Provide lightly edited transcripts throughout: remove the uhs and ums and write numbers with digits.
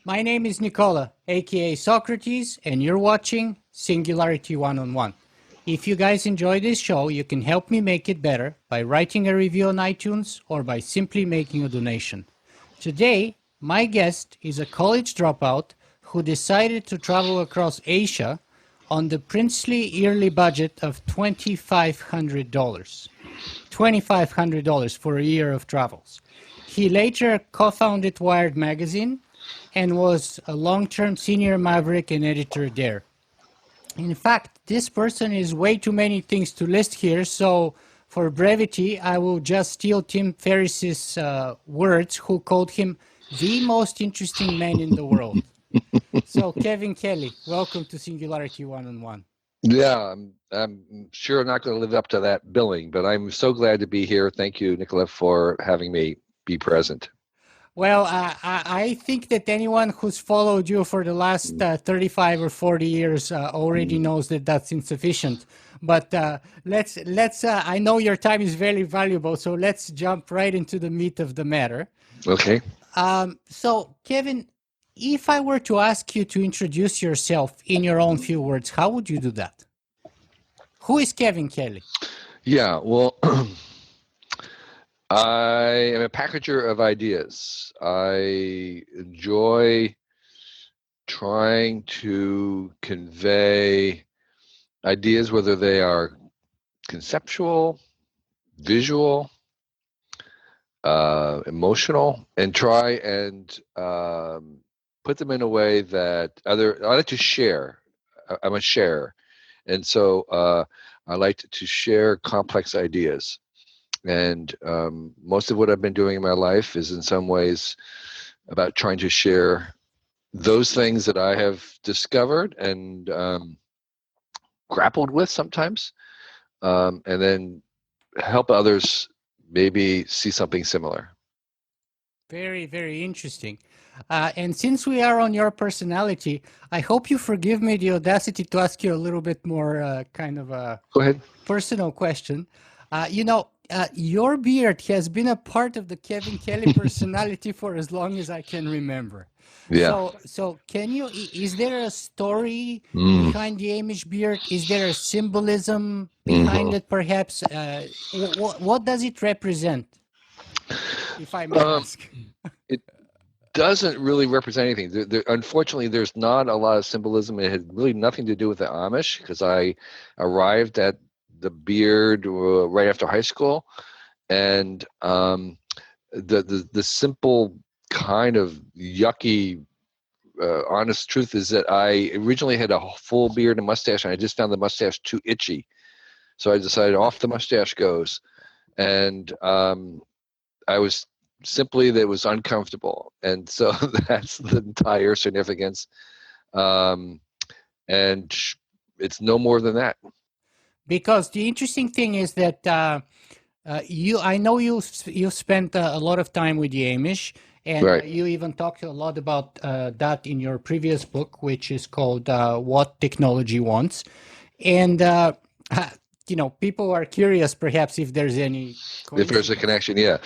My name is Nicola, aka Socrates, and you're watching Singularity One-on-One. If you guys enjoy this show, you can help me make it better by writing a review on iTunes or by simply making a donation. Today, my guest is a college dropout who decided to travel across Asia on the princely yearly budget of $2,500. $2,500 for a year of travels. He later co-founded Wired magazine and was a long-term senior maverick and editor there. In fact, this person is way too many things to list here, so for brevity, I will just steal Tim Ferriss's words, who called him the most interesting man in the world. So, Kevin Kelly, welcome to Singularity One-on-One. Yeah, I'm sure I'm not going to live up to that billing, but I'm so glad to be here. Thank you, Nicola, for having me be present. Well, I think that anyone who's followed you for the last 35 or 40 years already knows that that's insufficient. But let's. I know your time is very valuable, so let's jump right into the meat of the matter. Okay. So, Kevin, if I were to ask you to introduce yourself in your own few words, how would you do that? Who is Kevin Kelly? Yeah, well, I am a packager of ideas. I enjoy trying to convey ideas, whether they are conceptual, visual, emotional, and try and put them in a way that I like to share. I'm a sharer. And so I like to share complex ideas. And most of what I've been doing in my life is in some ways about trying to share those things that I have discovered and grappled with sometimes, and then help others maybe see something similar. Very, very interesting. And since we are on your personality, I hope you forgive me the audacity to ask you a little bit more kind of a Go ahead. Personal question. Your beard has been a part of the Kevin Kelly personality for as long as I can remember. Yeah. So is there a story behind the Amish beard? Is there a symbolism behind it, perhaps? What does it represent, if I may ask? It doesn't really represent anything. Unfortunately, there's not a lot of symbolism. It had really nothing to do with the Amish, because I arrived at the beard right after high school, and the simple kind of yucky honest truth is that I originally had a full beard and mustache, and I just found the mustache too itchy, so I decided off the mustache goes. And I was simply, that was uncomfortable, and so that's the entire significance, and it's no more than that. Because the interesting thing is that I know you spent a lot of time with the Amish, and Right. You even talked a lot about that in your previous book, which is called What Technology Wants. And, people are curious, perhaps, if there's any If there's a connection, yeah.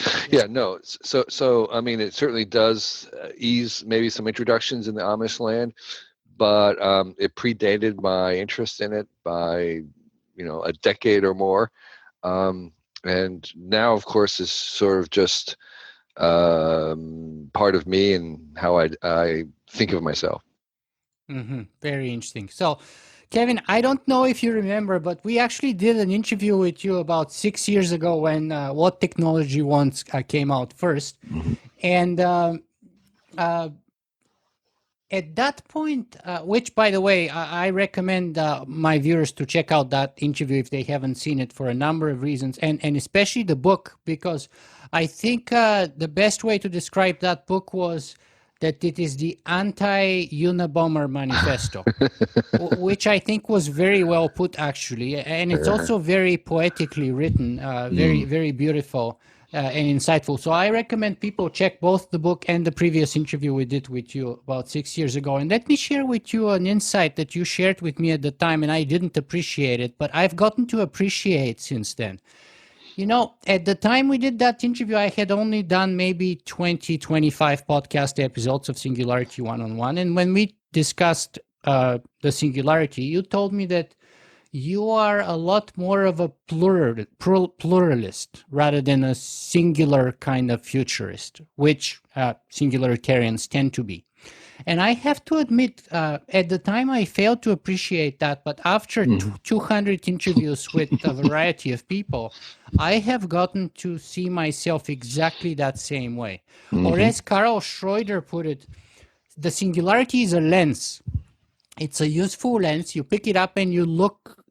No. So I mean, it certainly does ease maybe some introductions in the Amish land, but it predated my interest in it by a decade or more, and now, of course, is sort of just part of me and how I think of myself. Very interesting. So, Kevin, I don't know if you remember, but we actually did an interview with you about 6 years ago when What Technology Wants came out first. And at that point, which, by the way, I recommend my viewers to check out that interview if they haven't seen it, for a number of reasons, and especially the book, because I think the best way to describe that book was that it is the anti-Unabomber manifesto, which I think was very well put, actually. And it's also very poetically written, very, very beautiful and insightful. So I recommend people check both the book and the previous interview we did with you about 6 years ago. And let me share with you an insight that you shared with me at the time, and I didn't appreciate it, but I've gotten to appreciate since then. At the time we did that interview, I had only done maybe 20, 25 podcast episodes of Singularity One-on-One. And when we discussed the singularity, you told me that you are a lot more of a pluralist rather than a singular kind of futurist, which singularitarians tend to be. And I have to admit, at the time I failed to appreciate that, but after 200 interviews with a variety of people, I have gotten to see myself exactly that same way. Or as Carl Schroeder put it, the singularity is a lens. It's a useful lens. You pick it up and you look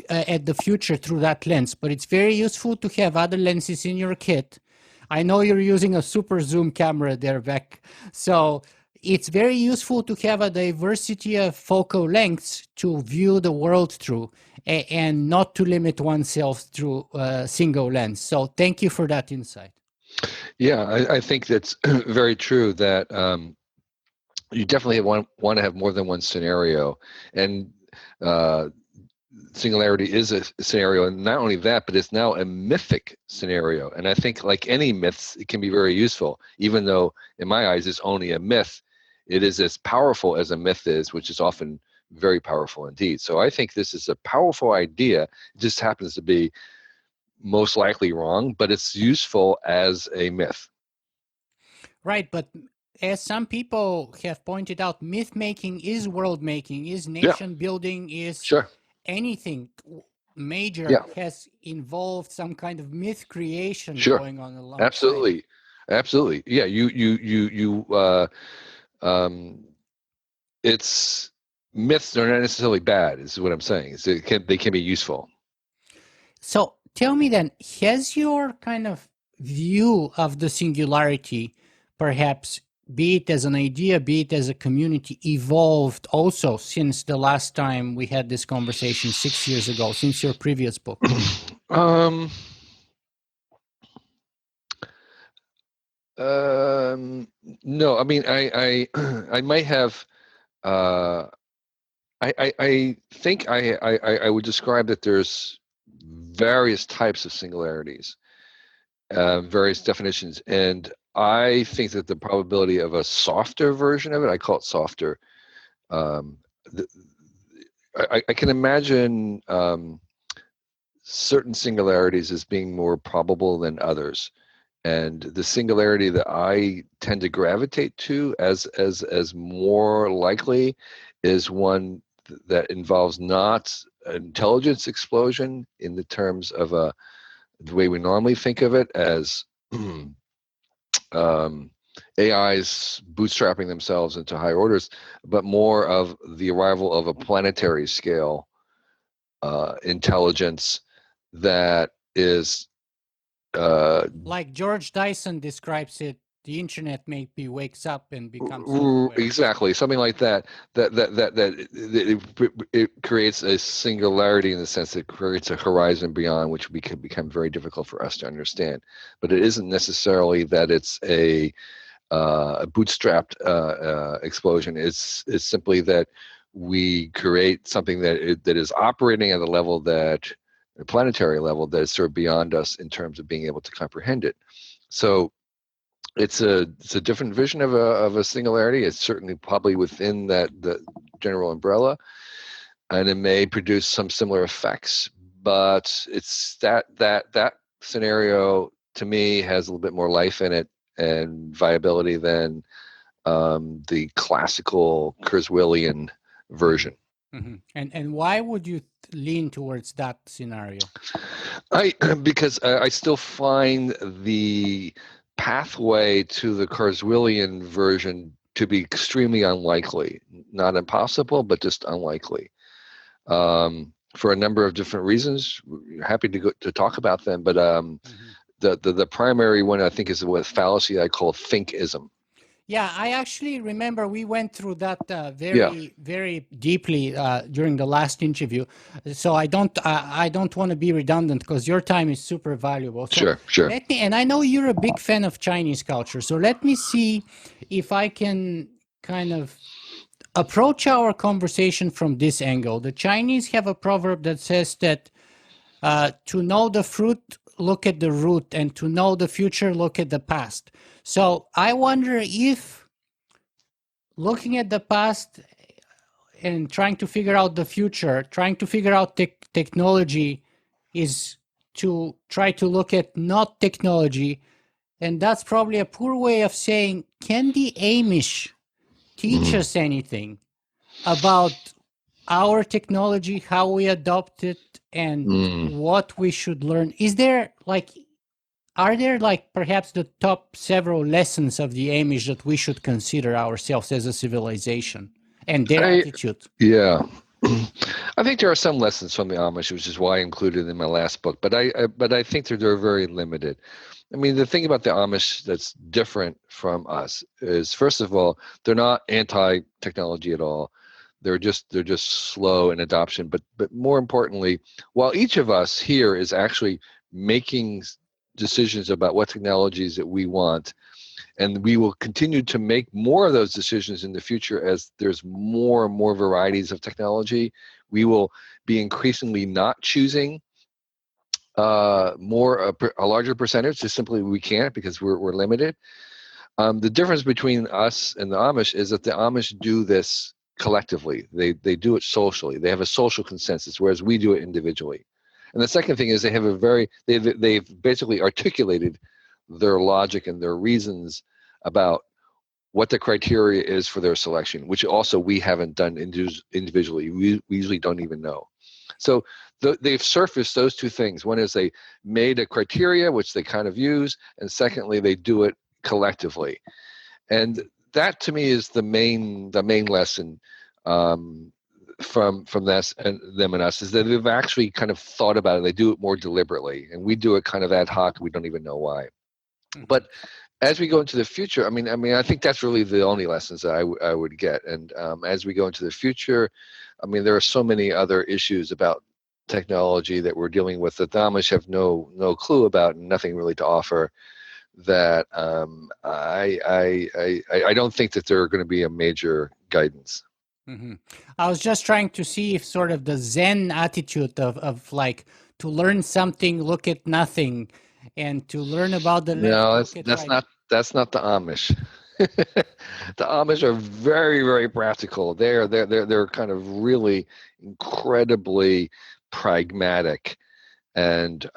at the future through that lens, but it's very useful to have other lenses in your kit. I know you're using a super zoom camera there, Beck. So it's very useful to have a diversity of focal lengths to view the world through and not to limit oneself through a single lens. So thank you for that insight. Yeah, I think that's very true that you definitely want to have more than one scenario. And singularity is a scenario, and not only that, but it's now a mythic scenario. And I think, like any myths, it can be very useful, even though in my eyes it's only a myth. It is as powerful as a myth is, which is often very powerful indeed. So I think this is a powerful idea. It just happens to be most likely wrong, but it's useful as a myth. Right, but as some people have pointed out, myth making is world making, is nation building, is anything major has involved some kind of myth creation going on alongside. Absolutely. Yeah, it's myths are not necessarily bad, is what I'm saying. They can be useful. So tell me then, has your kind of view of the singularity, perhaps be it as an idea, be it as a community, evolved also since the last time we had this conversation 6 years ago, since your previous book? No, I mean, I might have. I think I would describe that there's various types of singularities, various definitions, and I think that the probability of a softer version of it, I call it softer. I can imagine certain singularities as being more probable than others. And the singularity that I tend to gravitate to as more likely is one that involves not an intelligence explosion in the terms of the way we normally think of it as AIs bootstrapping themselves into high orders, but more of the arrival of a planetary scale intelligence that is like George Dyson describes it, the internet maybe wakes up and becomes self-aware. Exactly, something like that. It creates a singularity in the sense that it creates a horizon beyond which we can become very difficult for us to understand. But it isn't necessarily that it's a bootstrapped explosion. It's simply that we create something that is operating at a level that, a planetary level, that is sort of beyond us in terms of being able to comprehend it. So it's a different vision of a singularity. It's certainly probably within the general umbrella, and it may produce some similar effects. But it's that scenario to me has a little bit more life in it and viability than the classical Kurzweilian version. Mm-hmm. And why would you lean towards that scenario? Because I still find the pathway to the Kurzweilian version to be extremely unlikely. Not impossible, but just unlikely. For a number of different reasons. We're happy to talk about them, but the primary one, I think, is a fallacy I call thinkism. Yeah, I actually remember we went through that very deeply during the last interview. So I don't want to be redundant because your time is super valuable. So sure. And I know you're a big fan of Chinese culture. So let me see if I can kind of approach our conversation from this angle. The Chinese have a proverb that says that to know the fruit look at the root, and to know the future, look at the past. So I wonder if looking at the past and trying to figure out the future, trying to figure out technology is to try to look at not technology. And that's probably a poor way of saying, can the Amish teach us anything about our technology, how we adopt it, and what we should learn? Are there like perhaps the top several lessons of the Amish that we should consider ourselves as a civilization and their attitude? Yeah. I think there are some lessons from the Amish, which is why I included it in my last book. But I think they're very limited. I mean, the thing about the Amish that's different from us is, first of all, they're not anti-technology at all. They're just slow in adoption. But more importantly, while each of us here is actually making decisions about what technologies that we want, and we will continue to make more of those decisions in the future as there's more and more varieties of technology. We will be increasingly not choosing a larger percentage, just simply we can't because we're limited. The difference between us and the Amish is that the Amish do this collectively. They do it socially. They have a social consensus, whereas we do it individually. And the second thing is they've basically articulated their logic and their reasons about what the criteria is for their selection, which also we haven't done individually. We usually don't even know. So they've surfaced those two things. One is they made a criteria, which they kind of use, and secondly, they do it collectively. And that to me is the main lesson from this and them and us, is that they've actually kind of thought about it. They do it more deliberately, and we do it kind of ad hoc. We don't even know why. Mm-hmm. But as we go into the future, I mean, I think that's really the only lessons that I would get. And as we go into the future, I mean, there are so many other issues about technology that we're dealing with that the Amish have no clue about and nothing really to offer. That I don't think that they're going to be a major guidance. Mm-hmm. I was just trying to see if sort of the Zen attitude of like to learn something, look at nothing, and to learn about the left. No, that's not the Amish. The Amish are very, very practical. They're kind of really incredibly pragmatic, and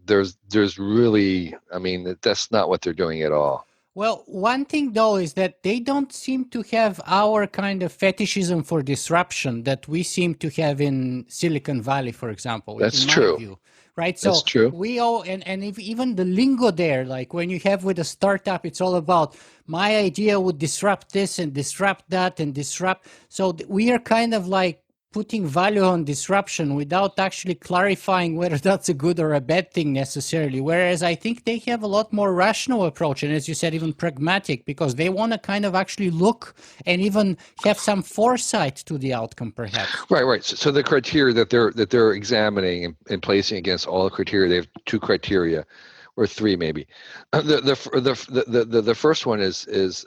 there's really, I mean, that's not what they're doing at all. Well, one thing though is that they don't seem to have our kind of fetishism for disruption that we seem to have in Silicon Valley, for example. That's true. Right? So that's true. We all, and if even the lingo there, like when you have with a startup, it's all about my idea would disrupt this and disrupt that and disrupt. So we are kind of like putting value on disruption without actually clarifying whether that's a good or a bad thing necessarily. Whereas I think they have a lot more rational approach. And as you said, even pragmatic, because they want to kind of actually look and even have some foresight to the outcome, perhaps. Right. So the criteria that they're examining and placing against all the criteria, they have two criteria. Or three, maybe. The first one is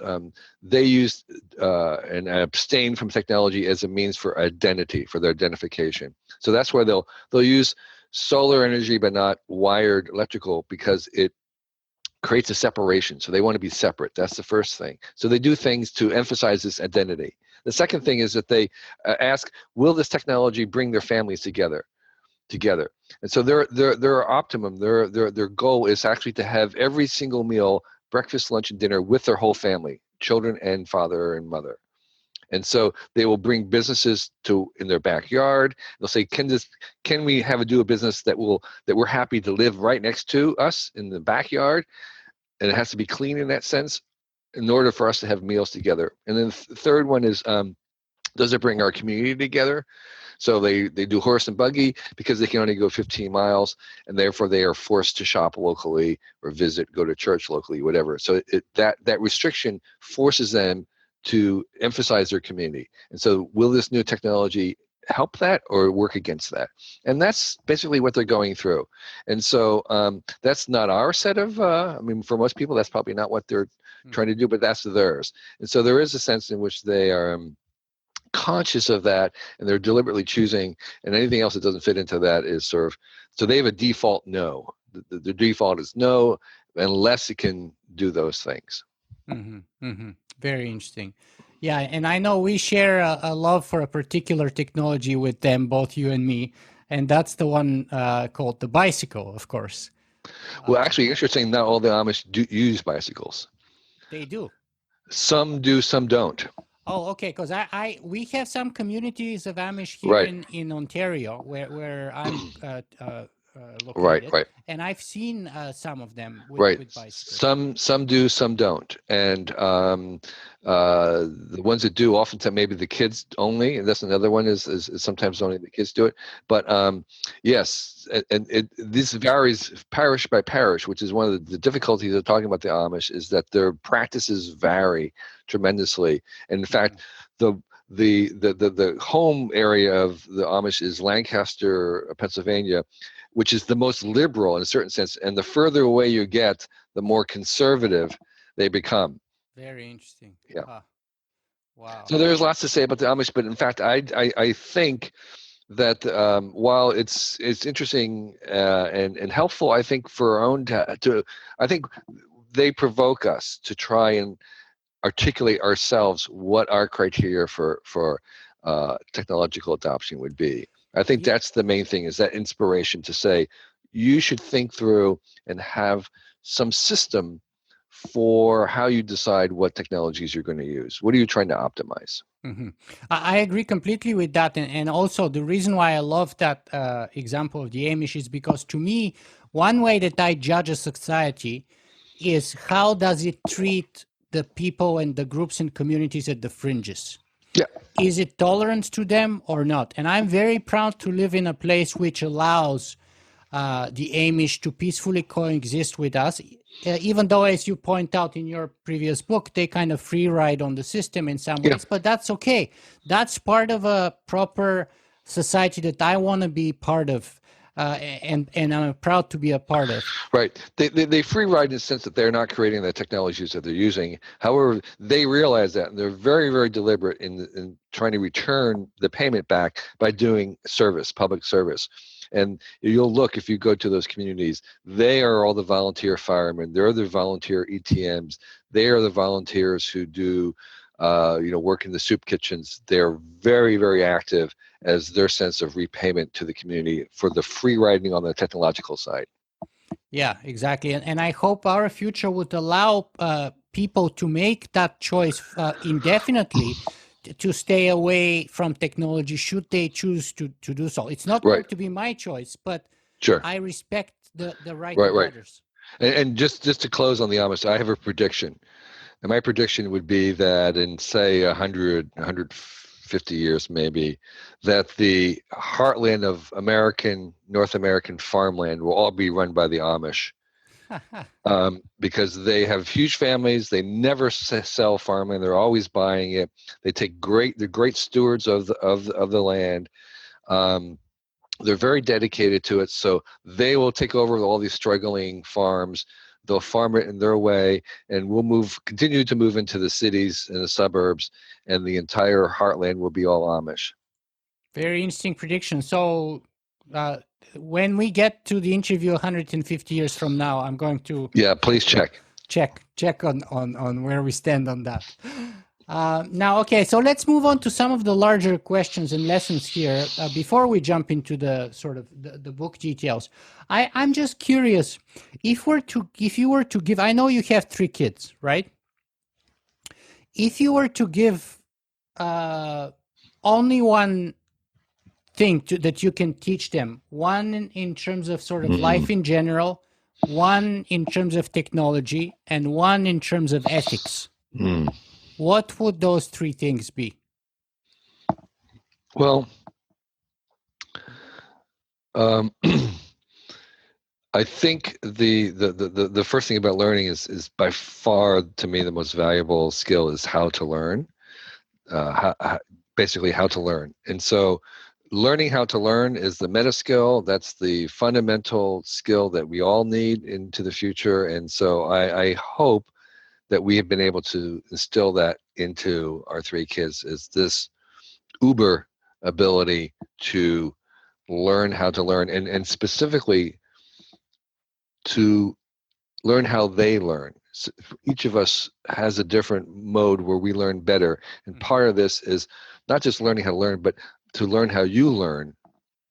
they use and abstain from technology as a means for identity, for their identification. So that's where they'll use solar energy but not wired electrical, because it creates a separation. So they want to be separate. That's the first thing. So they do things to emphasize this identity. The second thing is that they ask, will this technology bring their families together? And so their optimum, their goal is actually to have every single meal, breakfast, lunch, and dinner with their whole family, children and father and mother. And so they will bring businesses in their backyard. They'll say, can we do a business that we're happy to live right next to us in the backyard? And it has to be clean in that sense in order for us to have meals together. And then the third one is, does it bring our community together? So they do horse and buggy because they can only go 15 miles, and therefore they are forced to shop locally or go to church locally, whatever. So that restriction forces them to emphasize their community. And so will this new technology help that or work against that? And that's basically what they're going through. And so that's not our set of, for most people, that's probably not what they're trying to do, but that's theirs. And so there is a sense in which they are conscious of that, and they're deliberately choosing, and anything else that doesn't fit into that is sort of, so they have a default no. the default is no, unless it can do those things. Very interesting. Yeah, and I know we share a love for a particular technology with them, both you and me, and that's the one called the bicycle, of course. Well, actually, interesting. Not all the Amish do use bicycles. They do. Some do, some don't. Oh, okay. Because we have some communities of Amish here Right. in Ontario, where I'm Right, located, right. and I've seen some of them Right. with bicycles. Some do, some don't. And the ones that do, oftentimes maybe the kids only. And that's another one is sometimes only the kids do it. But yes, and this varies parish by parish, which is one of the difficulties of talking about the Amish, is that their practices vary tremendously. And in fact, the home area of the Amish is Lancaster, Pennsylvania, which is the most liberal in a certain sense. And the further away you get, the more conservative they become. Very interesting. Yeah. Wow. So there's lots to say about the Amish, but in fact, I think that while it's interesting and helpful, I think for our own I think they provoke us to try and articulate ourselves what our criteria for technological adoption would be. I think that's the main thing, is that inspiration to say, you should think through and have some system for how you decide what technologies you're going to use. What are you trying to optimize? I agree completely with that. And also the reason why I love that example of the Amish is because, to me, one way that I judge a society is how does it treat the people and the groups and communities at the fringes. Yeah. Is it tolerant to them or not? And I'm very proud to live in a place which allows the Amish to peacefully coexist with us, even though, as you point out in your previous book, they kind of free ride on the system in some ways, but that's okay. That's part of a proper society that I want to be part of. And I'm proud to be a part of. Right. They free ride in the sense that they're not creating the technologies that they're using. However, they realize that, and they're very, very deliberate in trying to return the payment back by doing service, public service. And you'll look, if you go to those communities, they are all the volunteer firemen. They're the volunteer ETMs. They are the volunteers who do, work in the soup kitchens. They're very, very active as their sense of repayment to the community for the free riding on the technological side. Yeah, exactly. And I hope our future would allow people to make that choice indefinitely to stay away from technology should they choose to do so. It's not going to be my choice, but sure, I respect the right of others. And just to close on the Amish, I have a prediction. And my prediction would be that in, say, 150 years maybe, that the heartland of North American farmland will all be run by the Amish. Because they have huge families, they never sell farmland, they're always buying it. They they're great stewards of the land. They're very dedicated to it, so they will take over all these struggling farms. They'll farm it in their way, and we'll continue to move into the cities and the suburbs, and the entire heartland will be all Amish. Very interesting prediction. So when we get to the interview 150 years from now, I'm going to please check on where we stand on that. Now, okay, so let's move on to some of the larger questions and lessons here before we jump into the sort of the book details. I'm just curious, if you were to give, I know you have 3 kids, right? If you were to give only one thing that you can teach them, one in terms of sort of life in general, one in terms of technology, and one in terms of ethics, what would those 3 things be? Well, I think the first thing about learning is by far, to me, the most valuable skill is how to learn, basically how to learn. And so learning how to learn is the meta skill. That's the fundamental skill that we all need into the future. And so I hope that we have been able to instill that into our 3 kids, is this uber ability to learn how to learn, and specifically to learn how they learn. So each of us has a different mode where we learn better. And part of this is not just learning how to learn, but to learn how you learn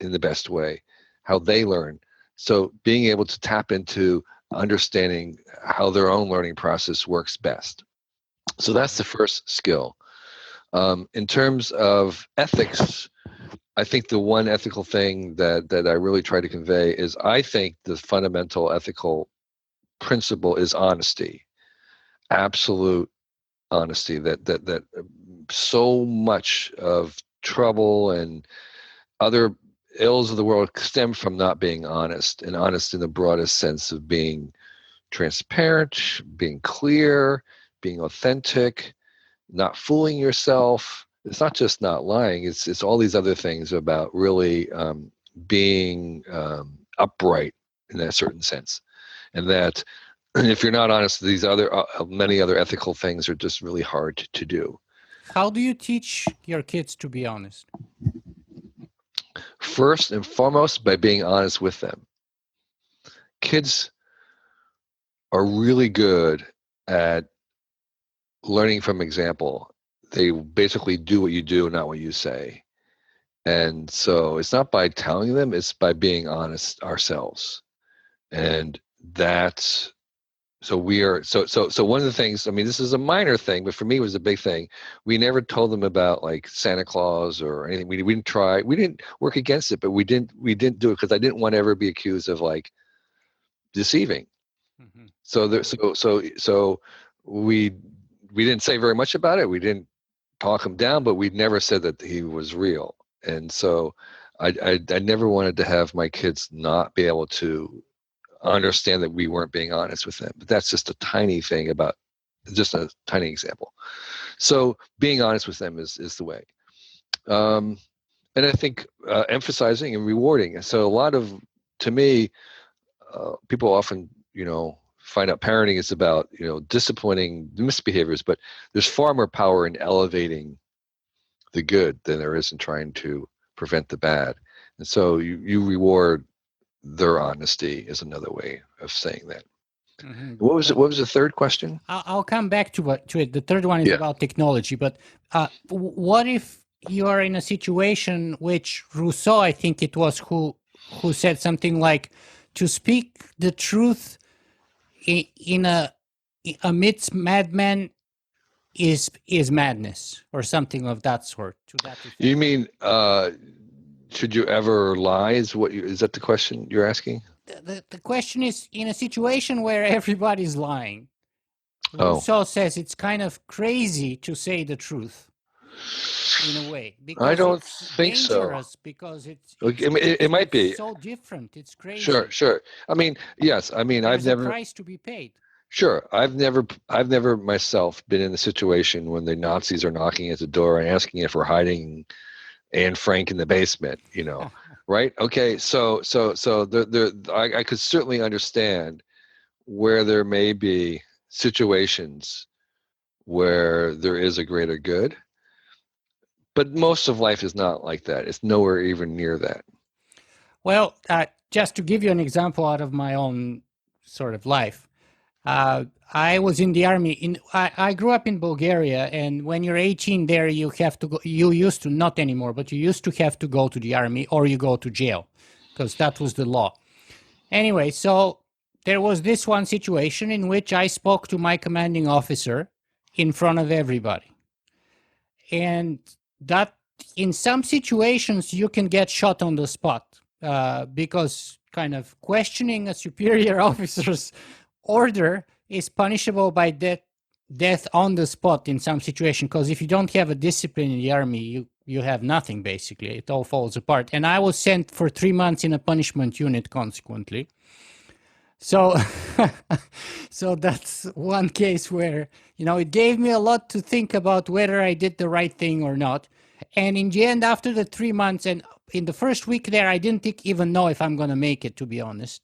in the best way, how they learn. So being able to tap into understanding how their own learning process works best. So that's the first skill. In terms of ethics, I think the one ethical thing that I really try to convey is I think the fundamental ethical principle is honesty, absolute honesty. That so much of trouble and other ills of the world stem from not being honest, and honest in the broadest sense of being transparent, being clear, being authentic, not fooling yourself. It's not just not lying. It's all these other things about really being upright in a certain sense, and that if you're not honest, these other many other ethical things are just really hard to do. How do you teach your kids to be honest? First and foremost, by being honest with them. Kids are really good at learning from example. They basically do what you do, not what you say. And so it's not by telling them, it's by being honest ourselves. And that's so we are so one of the things, I mean, this is a minor thing, but for me it was a big thing. We never told them about like Santa Claus or anything. We didn't try, we didn't work against it, but we didn't do it because I didn't want to ever be accused of like deceiving. Mm-hmm. So we didn't say very much about it. We didn't talk him down, but we never said that he was real. And so I never wanted to have my kids not be able to understand that we weren't being honest with them. But that's just a tiny thing about, just a tiny example. So being honest with them is the way. And I think emphasizing and rewarding. So a lot of, to me, people often, find out parenting is about, disciplining misbehaviors, but there's far more power in elevating the good than there is in trying to prevent the bad. And so you reward their honesty is another way of saying that. Mm-hmm. What was the third question? I'll come back to it. The third one is about technology, but what if you are in a situation which Rousseau, I think it was, who said something like, to speak the truth amidst madmen is madness, or something of that sort. To that effect. You mean should you ever lie? Is that the question you're asking? The question is, in a situation where everybody's lying, Rousseau says it's kind of crazy to say the truth. In a way, because I don't it's think dangerous, so. Because it might be so different. It's crazy. Sure. I mean, yes. I mean, There's a price to be paid. Sure. I've never myself been in a situation when the Nazis are knocking at the door and asking if we're hiding Anne Frank in the basement, right? Okay. So I could certainly understand where there may be situations where there is a greater good, but most of life is not like that. It's nowhere even near that. Well, just to give you an example out of my own sort of life, I was in the army. I grew up in Bulgaria, and when you're 18 there, you have to go. You used to, not anymore, but you used to have to go to the army or you go to jail, because that was the law. Anyway, so there was this one situation in which I spoke to my commanding officer in front of everybody, and that in some situations you can get shot on the spot, because kind of questioning a superior officer's order is punishable by death on the spot in some situation, because if you don't have a discipline in the army, you have nothing, basically. It all falls apart. And I was sent for 3 months in a punishment unit consequently. So so that's one case where, it gave me a lot to think about whether I did the right thing or not. And in the end, after the 3 months, and in the first week there, I didn't even know if I'm going to make it, to be honest.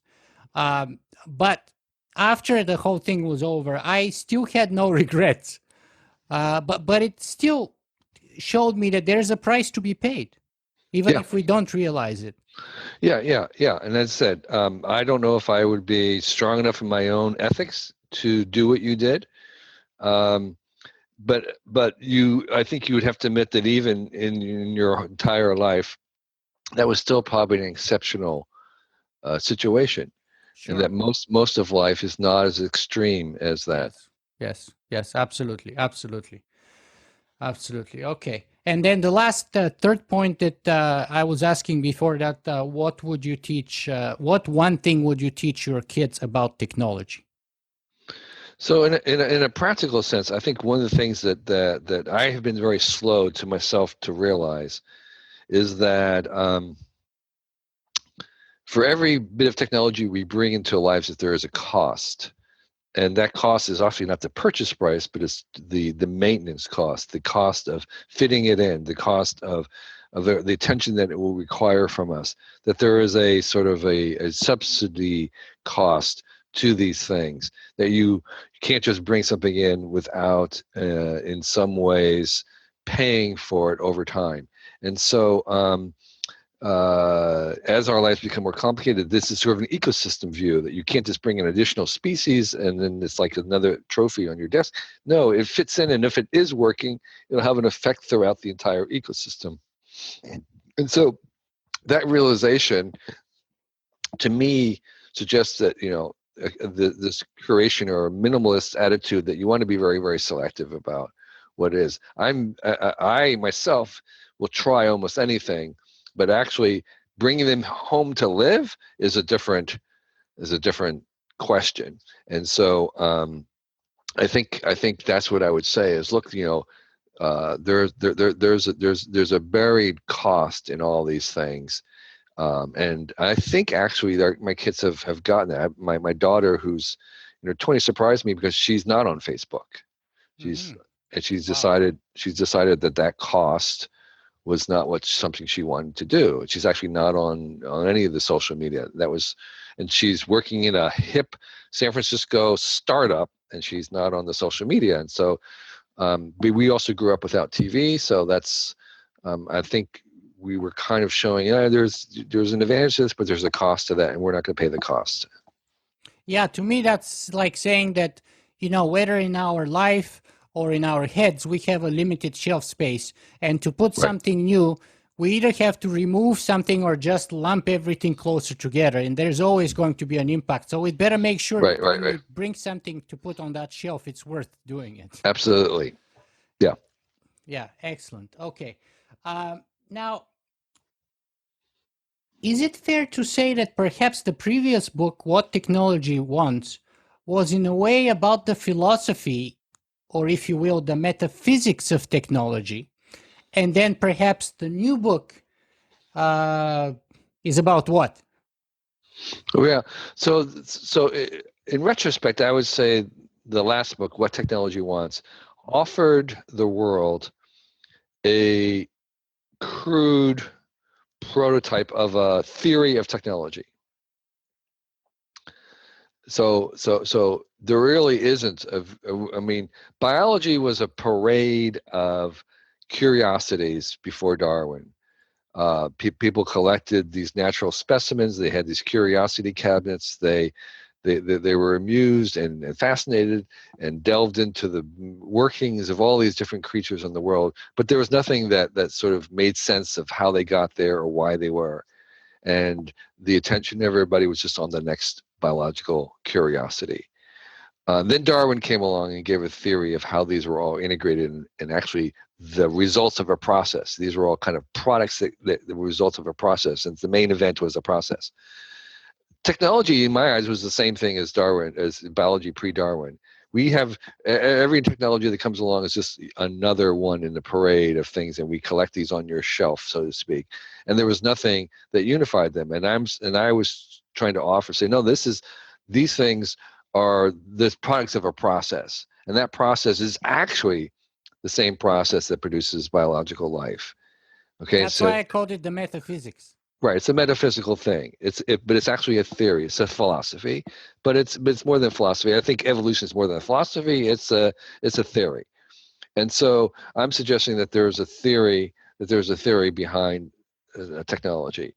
But after the whole thing was over, I still had no regrets. But it still showed me that there's a price to be paid. even if we don't realize it. Yeah. And as I said, I don't know if I would be strong enough in my own ethics to do what you did. But I think you would have to admit that even in your entire life, that was still probably an exceptional situation, Sure. and that most of life is not as extreme as that. Yes, absolutely. Okay. And then the last third point that I was asking before that, what would you teach? What one thing would you teach your kids about technology? So, in a practical sense, I think one of the things that I have been very slow to myself to realize is that for every bit of technology we bring into our lives, that there is a cost. And that cost is actually not the purchase price, but it's the maintenance cost, the cost of fitting it in, the cost of the attention that it will require from us. That there is a sort of a subsidy cost to these things, that you can't just bring something in without, in some ways, paying for it over time. And so, as our lives become more complicated, this is sort of an ecosystem view, that you can't just bring an additional species and then it's like another trophy on your desk. No, it fits in, and if it is working, it'll have an effect throughout the entire ecosystem. And so that realization, to me, suggests that this curation or minimalist attitude, that you want to be very, very selective about what is. I myself will try almost anything, but actually bringing them home to live is a different question. And so I think that's what I would say is, look, there's a buried cost in all these things. And I think actually my kids have gotten that. My daughter, who's 20, surprised me because she's not on Facebook. She's decided that cost was not something she wanted to do. She's actually not on any of the social media. And she's working in a hip San Francisco startup, and she's not on the social media. And so, but we also grew up without TV, so that's I think we were kind of showing, there's an advantage to this, but there's a cost to that, and we're not going to pay the cost. Yeah, to me, that's like saying that, whether in our life or in our heads, we have a limited shelf space. And to put something new, we either have to remove something or just lump everything closer together. And there's always going to be an impact. So we'd better make sure that when we bring something to put on that shelf, it's worth doing it. Absolutely. Yeah. Yeah, excellent. Okay. Now, is it fair to say that perhaps the previous book, What Technology Wants, was in a way about the philosophy, or if you will, the metaphysics of technology, and then perhaps the new book is about what? Oh, yeah. So in retrospect, I would say the last book, What Technology Wants, offered the world a crude prototype of a theory of technology. So there really isn't biology was a parade of curiosities before Darwin. People collected these natural specimens. They had these curiosity cabinets. They were amused and fascinated and delved into the workings of all these different creatures in the world. But there was nothing that sort of made sense of how they got there or why they were. And the attention of everybody was just on the next biological curiosity. Then Darwin came along and gave a theory of how these were all integrated and actually the results of a process. These were all kind of products that the results of a process, and the main event was a process. Technology, in my eyes, was the same thing as biology pre-Darwin. We have every technology that comes along is just another one in the parade of things, and we collect these on your shelf, so to speak. And there was nothing that unified them. And I was trying to say, no, these things are the products of a process, and that process is actually the same process that produces biological life. Okay, that's why I called it the metaphysics. Right, it's a metaphysical thing. But it's actually a theory. It's a philosophy, but it's more than philosophy. I think evolution is more than a philosophy. It's a theory, and so I'm suggesting that there's a theory behind technology.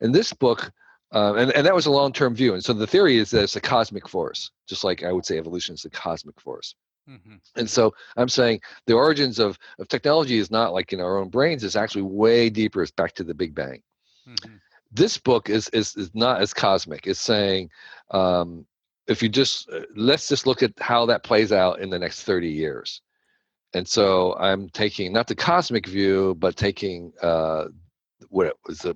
And this book, and that was a long-term view. And so the theory is that it's a cosmic force, just like I would say evolution is a cosmic force. Mm-hmm. And so I'm saying the origins of technology is not like in our own brains. It's actually way deeper. It's back to the Big Bang. Mm-hmm. This book is not as cosmic. It's saying, if you just let's just look at how that plays out in the next 30 years. And so I'm taking not the cosmic view, but taking what was a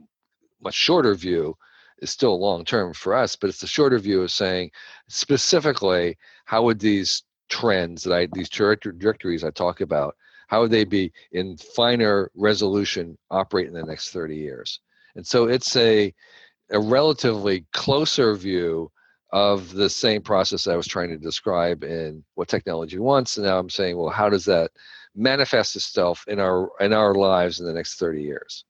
much shorter view. Is still long term for us, but it's the shorter view of saying specifically how would these trends these trajectories I talk about, how would they be in finer resolution operate in the next 30 years? And so it's a relatively closer view of the same process I was trying to describe in What Technology Wants. And now I'm saying, well, how does that manifest itself in our lives in the next 30 years?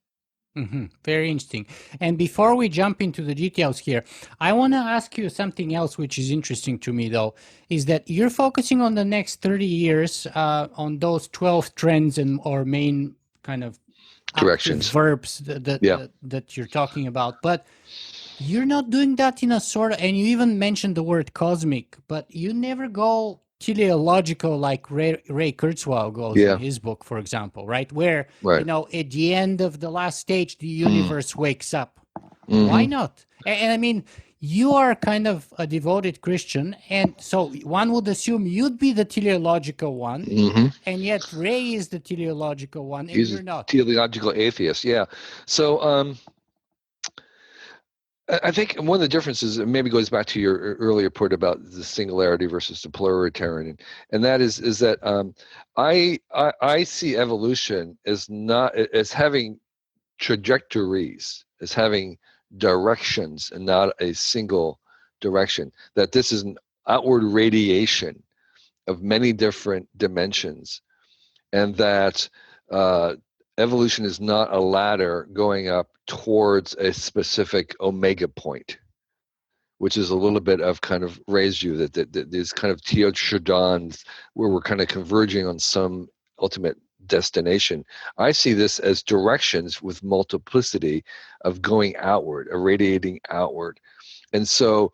Mm-hmm. Very interesting. And before we jump into the details here, I want to ask you something else, which is interesting to me, though, is that you're focusing on the next 30 years on those 12 trends or main kind of directions, verbs that you're talking about. But you're not doing that in a sort of, and you even mentioned the word cosmic, but you never go teleological like Ray Kurzweil goes in his book, for example, right? Where, at the end of the last stage, the universe wakes up. Mm-hmm. Why not? And I mean, you are kind of a devoted Christian, and so one would assume you'd be the teleological one, mm-hmm. and yet Ray is the teleological one, and you're not. Teleological atheist, yeah. So, I think one of the differences maybe goes back to your earlier point about the singularity versus the pluralitarian, and that is that I see evolution as having trajectories, as having directions, and not a single direction. That this is an outward radiation of many different dimensions, and that evolution is not a ladder going up towards a specific omega point, which is a little bit of kind of Ray's view that these kind of teochedrons where we're kind of converging on some ultimate destination. I see this as directions with multiplicity of going outward, irradiating outward. And so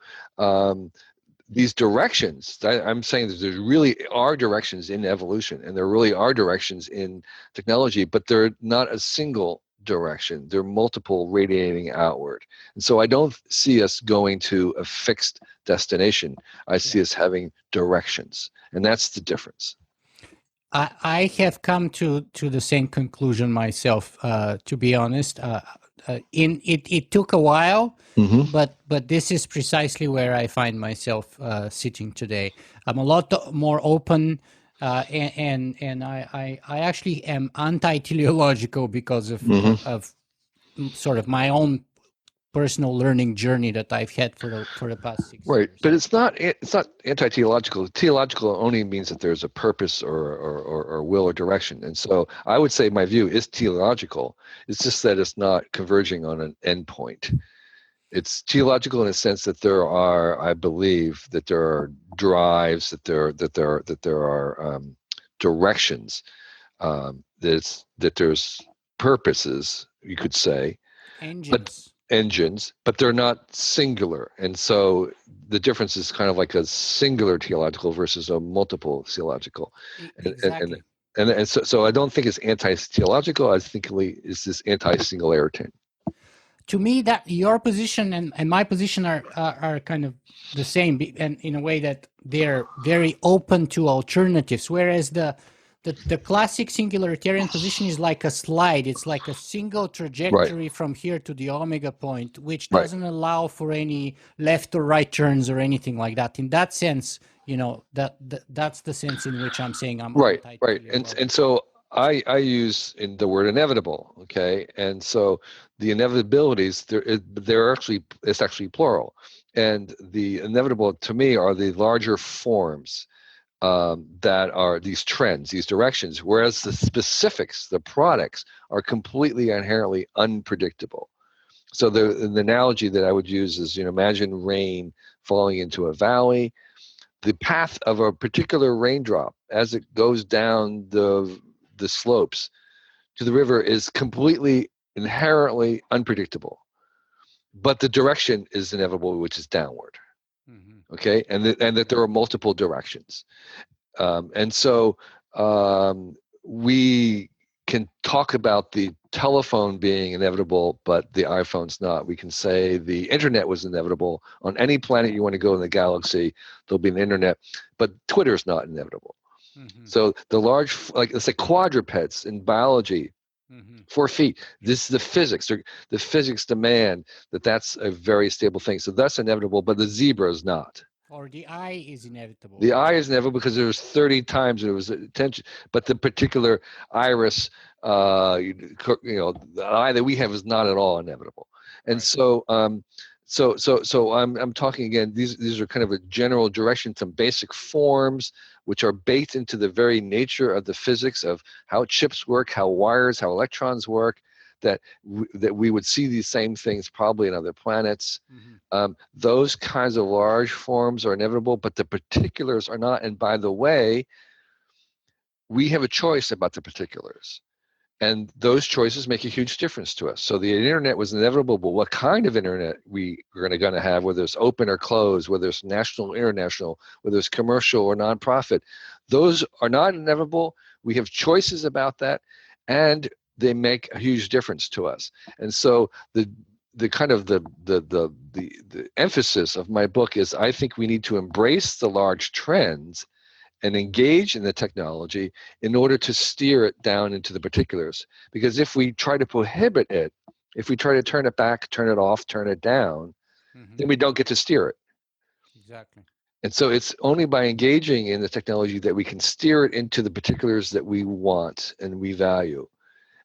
these directions, I'm saying that there really are directions in evolution, and there really are directions in technology, but they're not a single direction. They're multiple radiating outward. And so I don't see us going to a fixed destination. I see us having directions, and that's the difference. I have come to the same conclusion myself, to be honest. It took a while, mm-hmm. but this is precisely where I find myself sitting today. I'm a lot more open, and I actually am anti-teleological because of mm-hmm. of sort of my own personal learning journey that I've had for the past 6 years. Right, but it's not anti-teleological. Teleological only means that there's a purpose or will or direction. And so I would say my view is teleological. It's just that it's not converging on an endpoint. It's teleological in a sense that there are, I believe, that there are drives, that there are directions, that there's purposes, you could say. Engines, but they're not singular. And so the difference is kind of like a singular teleological versus a multiple teleological. Exactly. And so I don't think it's anti-teleological. I think it's this anti-singularity. To me, that your position and my position are kind of the same, and in a way that they're very open to alternatives, whereas the classic singularitarian position is like a slide. It's like a single trajectory from here to the omega point, which doesn't allow for any left or right turns or anything like that. In that sense, that's the sense in which I'm saying I'm right. And so I use in the word inevitable. Okay, and so the inevitabilities it's actually plural, and the inevitable to me are the larger forms. That are these trends, these directions, whereas the specifics, the products, are completely inherently unpredictable. So the analogy that I would use is, imagine rain falling into a valley. The path of a particular raindrop as it goes down the slopes to the river is completely inherently unpredictable, but the direction is inevitable, which is downward. Okay, and that there are multiple directions, and so we can talk about the telephone being inevitable, but the iPhone's not. We can say the internet was inevitable. On any planet you want to go in the galaxy, there'll be an internet, but Twitter's not inevitable. So the large, like let's say quadrupeds in biology, 4 feet. This is the physics. The physics demand that that's a very stable thing. So that's inevitable, but the zebra is not. Or the eye is inevitable. The eye is inevitable because there was 30 times there was attention, but the particular iris, the eye that we have is not at all inevitable. And right. So I'm talking again. These are kind of a general direction, some basic forms which are baked into the very nature of the physics of how chips work, how wires, how electrons work. That we would see these same things probably in other planets. Those kinds of large forms are inevitable, but the particulars are not. And by the way, we have a choice about the particulars. And those choices make a huge difference to us. So the internet was inevitable, but what kind of internet we are going to have, whether it's open or closed, whether it's national, international, whether it's commercial or nonprofit, those are not inevitable. We have choices about that, and they make a huge difference to us. And so the emphasis of my book is I think we need to embrace the large trends and engage in the technology in order to steer it down into the particulars. Because if we try to prohibit it, if we try to turn it back, turn it off, turn it down, then we don't get to steer it. Exactly. And so it's only by engaging in the technology that we can steer it into the particulars that we want and we value.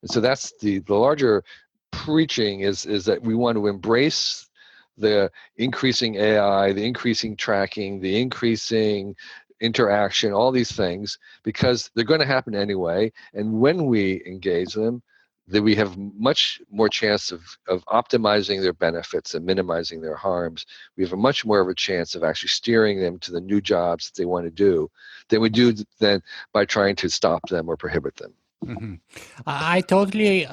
And so that's the larger preaching is that we want to embrace the increasing AI, the increasing tracking, the increasing interaction, all these things, because they're going to happen anyway. And when we engage them, then we have much more chance of optimizing their benefits and minimizing their harms. We have a much more of a chance of actually steering them to the new jobs that they want to do than we do then by trying to stop them or prohibit them. I totally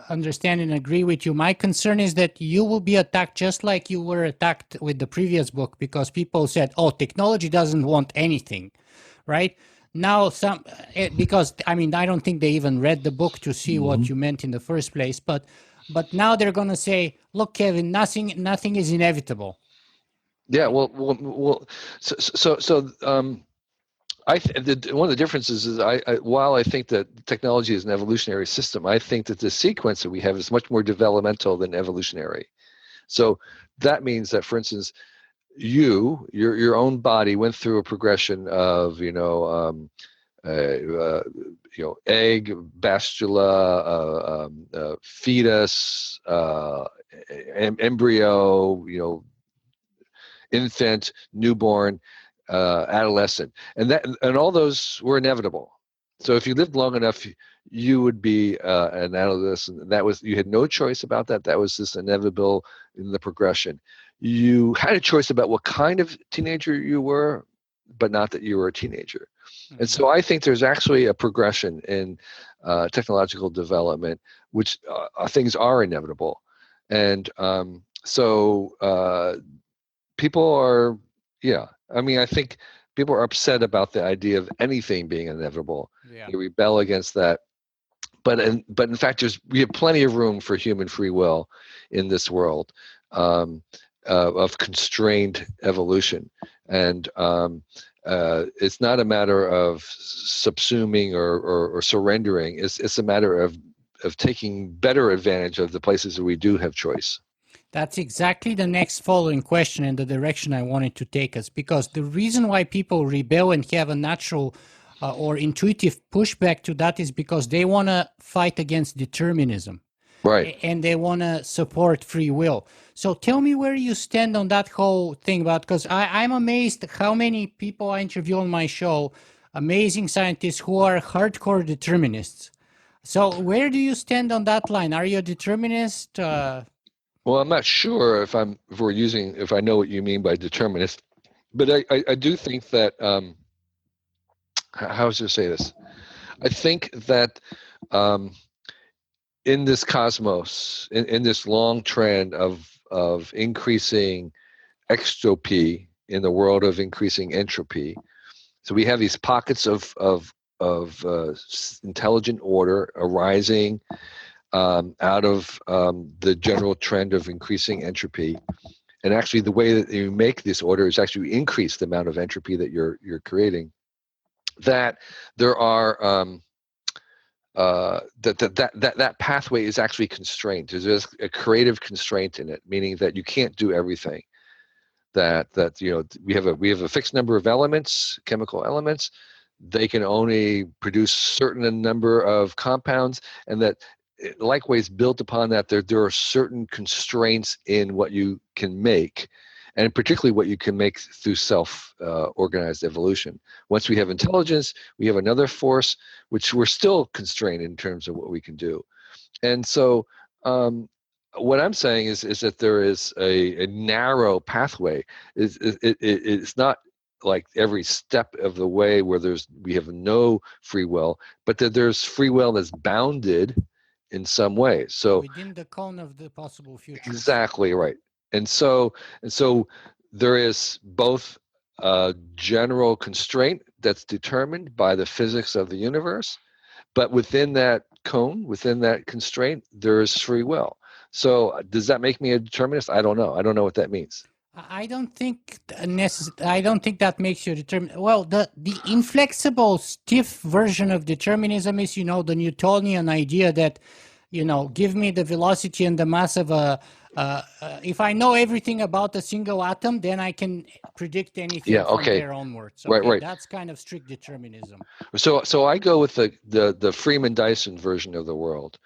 understand and agree with you. My concern is that you will be attacked just like you were attacked with the previous book, because people said, oh, technology doesn't want anything, right? Now, because I mean, I don't think they even read the book to see what you meant in the first place, but now they're going to say, look, Kevin, nothing is inevitable. Yeah, well, one of the differences is while I think that technology is an evolutionary system, I think that the sequence that we have is much more developmental than evolutionary. So that means that, for instance, your own body went through a progression of egg, bastula, fetus, embryo, infant, newborn, adolescent, and all those were inevitable. So if you lived long enough, you would be an adolescent. You had no choice about that. That was just inevitable in the progression. You had a choice about what kind of teenager you were, but not that you were a teenager. And so I think there's actually a progression in technological development, which things are inevitable. And so people are, I mean, I think people are upset about the idea of anything being inevitable. Yeah. They rebel against that. But in fact, we have plenty of room for human free will in this world of constrained evolution. And it's not a matter of subsuming or surrendering. It's a matter of taking better advantage of the places where we do have choice. That's exactly the next following question and the direction I wanted to take us, because the reason why people rebel and have a natural or intuitive pushback to that is because they want to fight against determinism. Right. And they want to support free will. So tell me where you stand on that whole thing about, because I'm amazed how many people I interview on my show, amazing scientists who are hardcore determinists. So where do you stand on that line? Are you a determinist? Well, I'm not sure if I know what you mean by determinist, but I do think that, how should I say this? I think that in this cosmos, in this long trend of increasing extropy in the world of increasing entropy. So we have these pockets of intelligent order arising out of the general trend of increasing entropy. And actually, the way that you make this order is actually increase the amount of entropy that you're creating. That there are that pathway is actually constrained. There's a creative constraint in it, meaning that you can't do everything. That we have a fixed number of elements, chemical elements. They can only produce certain number of compounds, and that likewise built upon that there are certain constraints in what you can make, and particularly what you can make through self-organized evolution. Once we have intelligence, we have another force which we're still constrained in terms of what we can do. And so what I'm saying is that there is a narrow pathway. It's not like every step of the way where we have no free will, but that there's free will that's bounded in some way. So within the cone of the possible future. Exactly right. And so there is both a general constraint that's determined by the physics of the universe, but within that cone, within that constraint, there is free will. So does that make me a determinist? I don't know. I don't know what that means. I don't think that makes you a determinist. Well, the inflexible, stiff version of determinism is, the Newtonian idea that, give me the velocity and the mass of if I know everything about a single atom, then I can predict anything from there onwards. Okay, right. That's kind of strict determinism. So I go with the Freeman Dyson version of the world.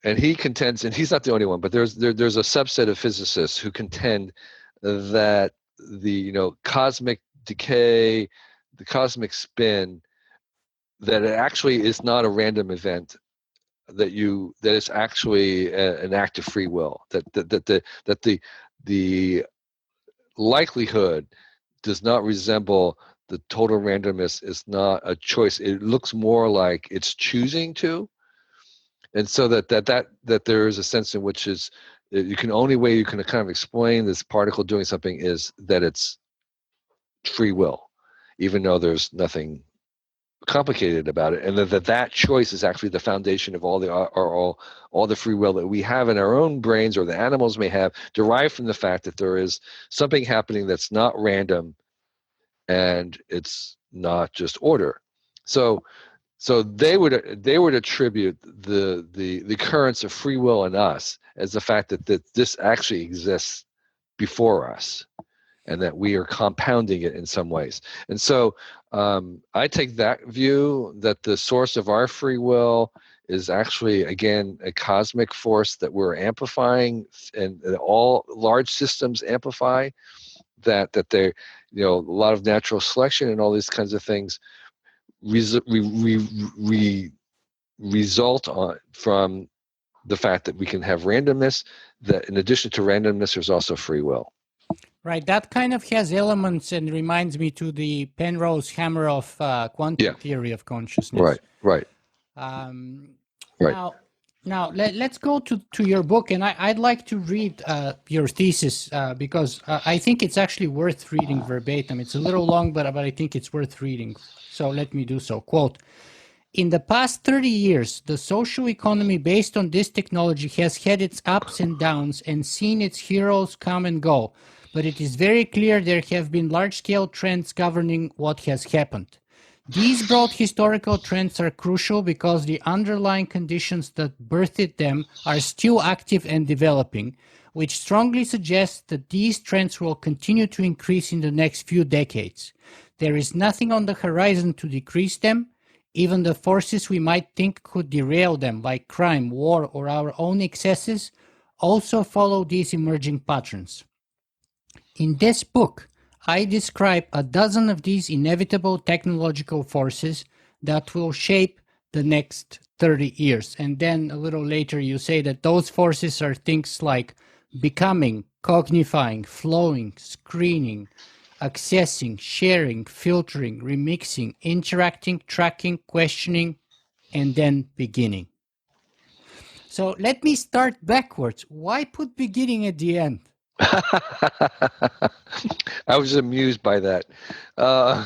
And he contends, and he's not the only one, but there's a subset of physicists who contend that the cosmic decay, the cosmic spin, that it actually is not a random event, that it's actually an act of free will, that the likelihood does not resemble the total randomness, is not a choice. It looks more like it's choosing to. And so that there is a sense in which is only way you can kind of explain this particle doing something is that it's free will, even though there's nothing complicated about it, and that choice is actually the foundation of all the free will that we have in our own brains, or the animals may have, derived from the fact that there is something happening that's not random, and it's not just order. So they would attribute the currents of free will in us as the fact that this actually exists before us, and that we are compounding it in some ways. And so I take that view, that the source of our free will is actually, again, a cosmic force that we're amplifying, and all large systems amplify. That they, a lot of natural selection and all these kinds of things result from the fact that we can have randomness, that in addition to randomness, there's also free will. Right. That kind of has elements and reminds me to the Penrose hammer of quantum theory of consciousness. Right. Now let's go to your book, and I'd like to read your thesis because I think it's actually worth reading verbatim. It's a little long, but I think it's worth reading. So let me do so. Quote, "In the past 30 years, the social economy based on this technology has had its ups and downs and seen its heroes come and go, but it is very clear there have been large-scale trends governing what has happened. These broad historical trends are crucial because the underlying conditions that birthed them are still active and developing, which strongly suggests that these trends will continue to increase in the next few decades. There is nothing on the horizon to decrease them. Even the forces we might think could derail them, like crime, war, or our own excesses, also follow these emerging patterns. In this book, I describe a dozen of these inevitable technological forces that will shape the next 30 years. And then a little later you say that those forces are things like becoming, cognifying, flowing, screening, accessing, sharing, filtering, remixing, interacting, tracking, questioning, and then beginning." So let me start backwards. Why put beginning at the end? I was amused by that. Uh,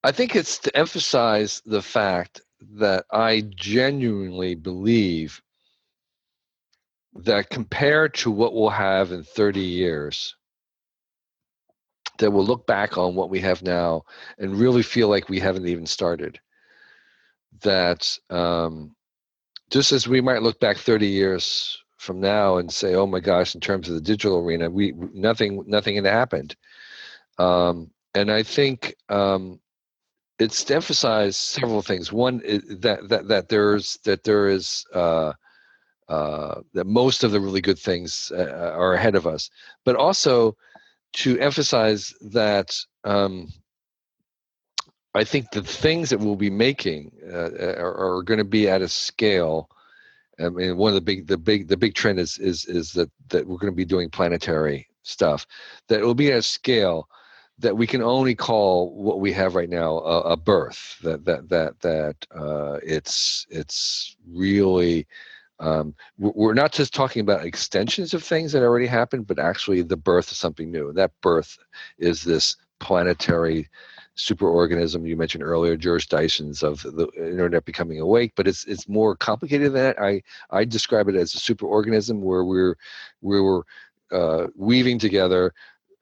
I think it's to emphasize the fact that I genuinely believe that compared to what we'll have in 30 years, that we'll look back on what we have now and really feel like we haven't even started. That just as we might look back 30 years from now and say, "Oh my gosh!" In terms of the digital arena, nothing had happened. And I think it's to emphasize several things. One that there is that most of the really good things are ahead of us, but also to emphasize that I think the things that we'll be making are going to be at a scale. I mean, one of the big trend is that we're going to be doing planetary stuff. That it will be at a scale that we can only call what we have right now a birth. That it's really. We're not just talking about extensions of things that already happened, but actually the birth of something new. And that birth is this planetary superorganism you mentioned earlier, George Dyson's, of the internet becoming awake. But it's more complicated than that. I describe it as a superorganism where we're weaving together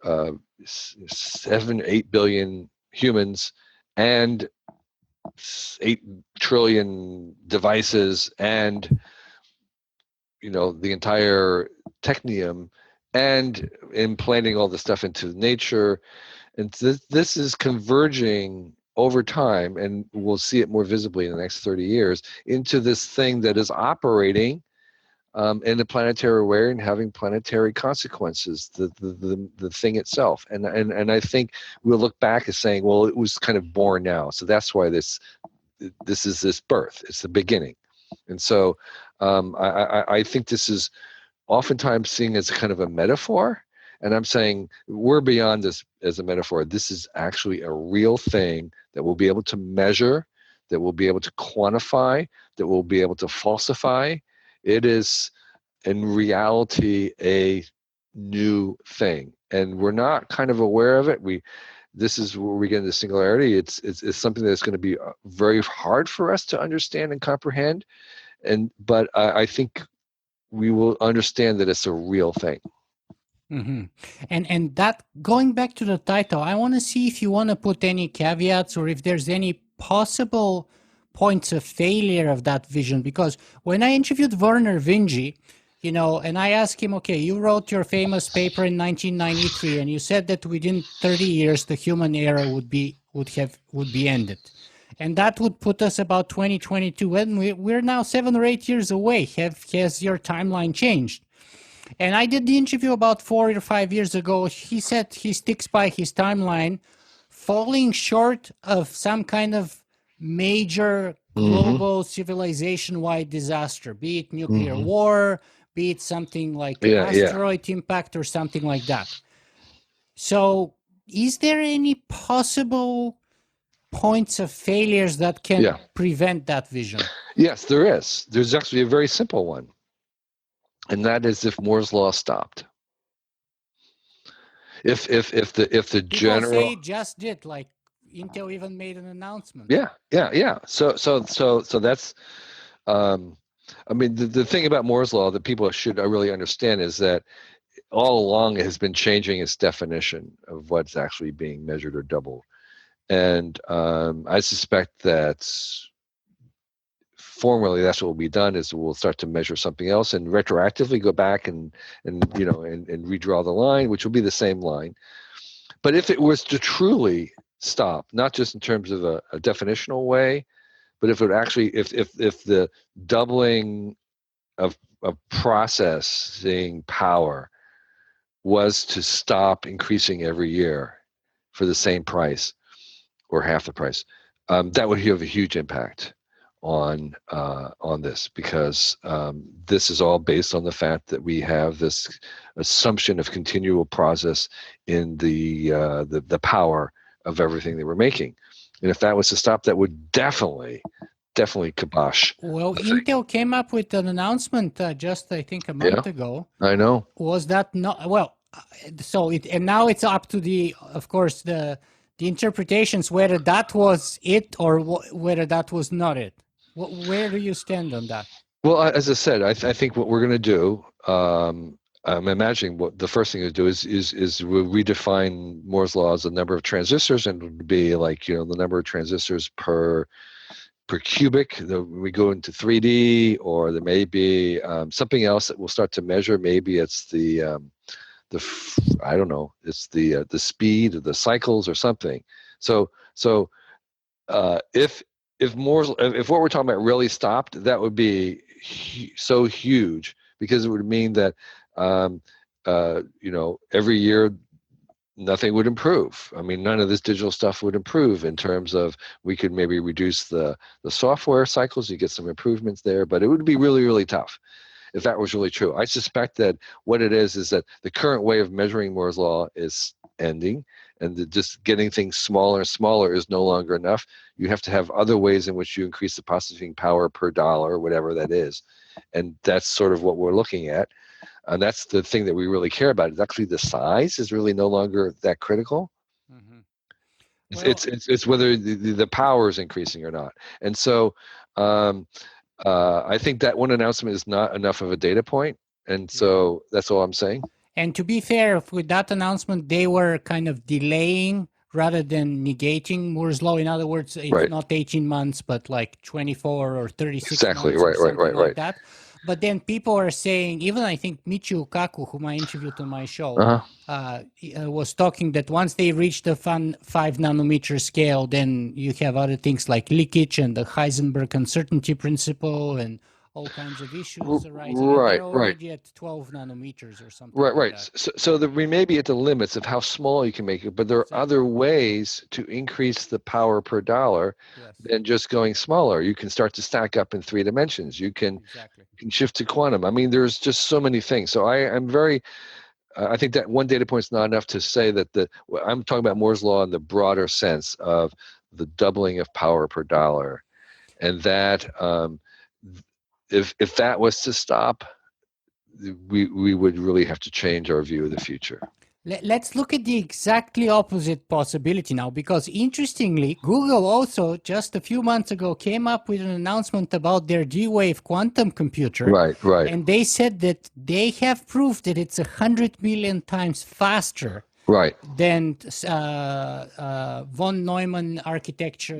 7-8 billion humans and 8 trillion devices and the entire technium and implanting all the stuff into nature. And this is converging over time, and we'll see it more visibly in the next 30 years, into this thing that is operating in a planetary way and having planetary consequences, the thing itself. And I think we'll look back as saying, well, it was kind of born now. So that's why this is this birth. It's the beginning. And so I think this is oftentimes seen as kind of a metaphor. And I'm saying we're beyond this as a metaphor. This is actually a real thing that we'll be able to measure, that we'll be able to quantify, that we'll be able to falsify. It is, in reality, a new thing. And we're not kind of aware of it. This is where we get into singularity. It's something that's going to be very hard for us to understand and comprehend. But I think we will understand that it's a real thing. Mm-hmm. And that, going back to the title, I want to see if you want to put any caveats or if there's any possible points of failure of that vision. Because when I interviewed Werner Vinge, and I asked him, okay, you wrote your famous paper in 1993, and you said that within 30 years the human era would be ended, and that would put us about 2022, and we're now 7 or 8 years away. Has your timeline changed? And I did the interview about 4 or 5 years ago. He said he sticks by his timeline, falling short of some kind of major global civilization-wide disaster, be it nuclear war, be it something like asteroid impact or something like that. So is there any possible points of failures that can prevent that vision? Yes, there is. There's actually a very simple one. And that is if Moore's law stopped. If the general, people say it just did, like Intel even made an announcement. Yeah. So that's, I mean, the thing about Moore's law that people should really understand is that all along it has been changing its definition of what's actually being measured or doubled. And I suspect that formally that's what will be done is we'll start to measure something else and retroactively go back and redraw the line, which will be the same line. But if it was to truly stop, not just in terms of a definitional way, but if it actually, if the doubling of processing power was to stop increasing every year for the same price or half the price, that would have a huge impact on this, because this is all based on the fact that we have this assumption of continual process in the power of everything that we're making. And if that was to stop, that would definitely definitely kibosh. Well, Intel came up with an announcement just, I think, a month ago. I know. Was that not well? So it, and now it's up to the, of course, the interpretations whether that was it or whether that was not it. Where do you stand on that? Well, as I said, I think what we're going to do. I'm imagining what the first thing to do is we'll redefine Moore's law as the number of transistors, and it would be like the number of transistors per cubic. We go into 3D, or there may be something else that we'll start to measure. Maybe it's the I don't know. It's the speed of the cycles or something. So if what we're talking about really stopped, that would be so huge, because it would mean that every year nothing would improve. I mean, none of this digital stuff would improve in terms of, we could maybe reduce the software cycles, you get some improvements there, but it would be really, really tough if that was really true. I suspect that what it is that the current way of measuring Moore's law is ending, and just getting things smaller and smaller is no longer enough. You have to have other ways in which you increase the processing power per dollar, whatever that is. And that's sort of what we're looking at. And that's the thing that we really care about. Is actually the size is really no longer that critical. Mm-hmm. Well, it's whether the power is increasing or not. And so I think that one announcement is not enough of a data point. And so that's all I'm saying. And to be fair, with that announcement, they were kind of delaying rather than negating Moore's law. In other words, it's not 18 months, but like 24 or 36 exactly. months. Right. Like that. But then people are saying, even I think Michio Kaku, whom I interviewed on my show, was talking that once they reach the 5 nanometer scale, then you have other things like leakage and the Heisenberg uncertainty principle and all kinds of issues arising. They're already at 12 nanometers or something. Right. So we may be at the limits of how small you can make it, but there are other ways to increase the power per dollar than just going smaller. You can start to stack up in 3 dimensions. You can shift to quantum. I mean, there's just so many things. So I'm very. I think that one data point is not enough to say that I'm talking about Moore's law in the broader sense of the doubling of power per dollar, and that. If that was to stop, we would really have to change our view of the future. Let's look at the exactly opposite possibility now, because interestingly, Google also just a few months ago came up with an announcement about their D-Wave quantum computer. Right. And they said that they have proved that it's 100 million times faster than von Neumann architecture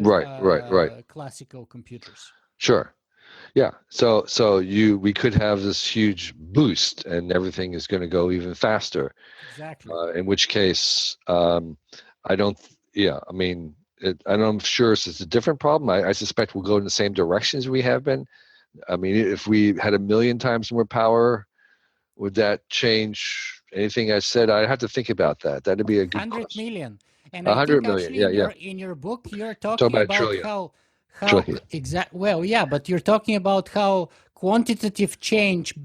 classical computers. Sure. Yeah. So we could have this huge boost, and everything is going to go even faster. Exactly. In which case, I'm sure it's a different problem. I suspect we'll go in the same direction as we have been. I mean, if we had 1 million times more power, would that change anything I said? I'd have to think about that. That'd be a good 100 question. million. And 100 I think million. Actually in your book, you're talking about how but you're talking about how quantitative change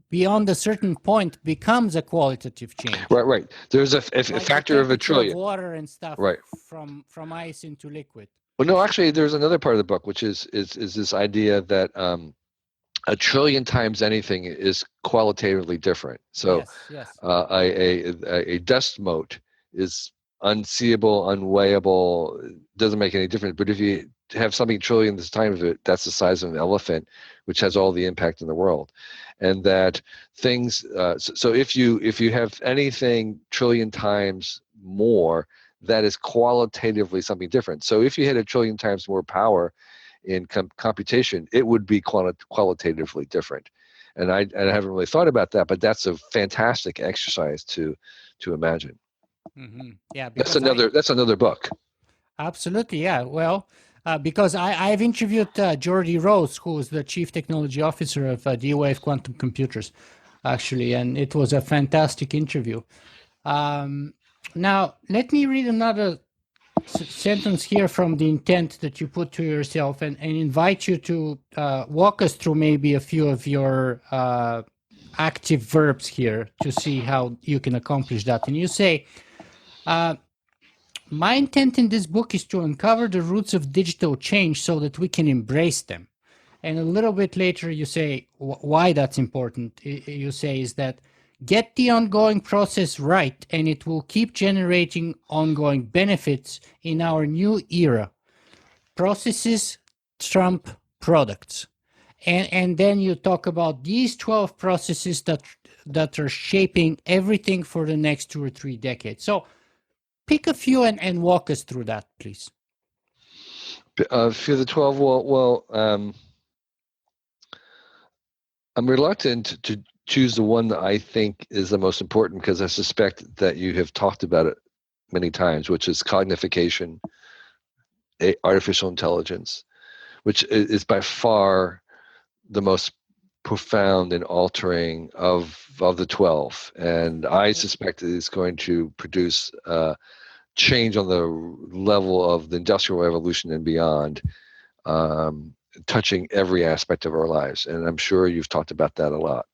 beyond a certain point becomes a qualitative change. Right. There's a factor of a trillion. Of water and stuff. From ice into liquid. Well, no, actually, there's another part of the book, which is this idea that 1 trillion times anything is qualitatively different. So a dust mote is unseeable, unweighable, doesn't make any difference. But if you have something trillion this time of it, that's the size of an elephant, which has all the impact in the world. And that things, so if you have anything trillion times more, that is qualitatively something different. So if you had 1 trillion times more power in computation, it would be qualitatively different. And I haven't really thought about that, but that's a fantastic exercise to imagine. Mm-hmm. Yeah, that's another book. Absolutely, yeah. Well, because I've interviewed Jordi Rose, who is the Chief Technology Officer of D-Wave Quantum Computers, actually, and it was a fantastic interview. Now, let me read another sentence here from the intent that you put to yourself, and invite you to walk us through maybe a few of your active verbs here to see how you can accomplish that. And you say, My intent in this book is to uncover the roots of digital change so that we can embrace them. And a little bit later, you say why that's important. You say is that get the ongoing process right, and it will keep generating ongoing benefits in our new era. Processes trump products. And then you talk about these 12 processes that are shaping everything for the next 2 or 3 decades. So pick a few and walk us through that, please. For the 12, well, I'm reluctant to choose the one that I think is the most important because I suspect that you have talked about it many times, which is cognification, artificial intelligence, which is by far the most profound and altering of the 12. And I suspect it is going to produce change on the level of the Industrial Revolution and beyond, touching every aspect of our lives. And I'm sure you've talked about that a lot.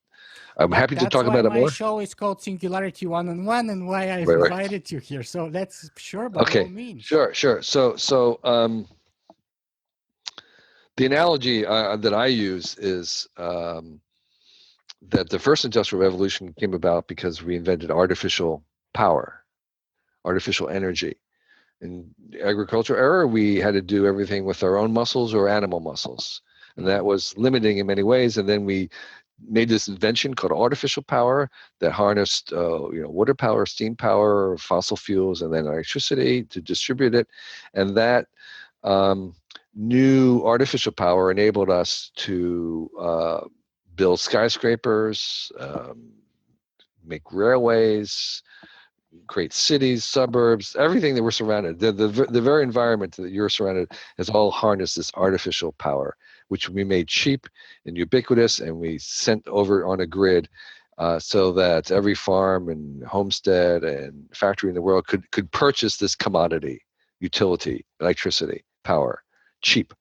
I'm happy to talk about it more. That's why my show is called Singularity One-on-One and why I've Right. invited you here. So that's sure, by all means. Sure. So the analogy that I use is that the first Industrial Revolution came about because we invented artificial power, artificial energy. In the agricultural era, we had to do everything with our own muscles or animal muscles, and that was limiting in many ways. And then we made this invention called artificial power that harnessed water power, steam power, fossil fuels, and then electricity to distribute it. And that new artificial power enabled us to build skyscrapers, make railways, create cities, suburbs, everything that we're surrounded. The very environment that you're surrounded has all harnessed this artificial power, which we made cheap and ubiquitous, and we sent over on a grid so that every farm and homestead and factory in the world could purchase this commodity, utility, electricity, power, cheap.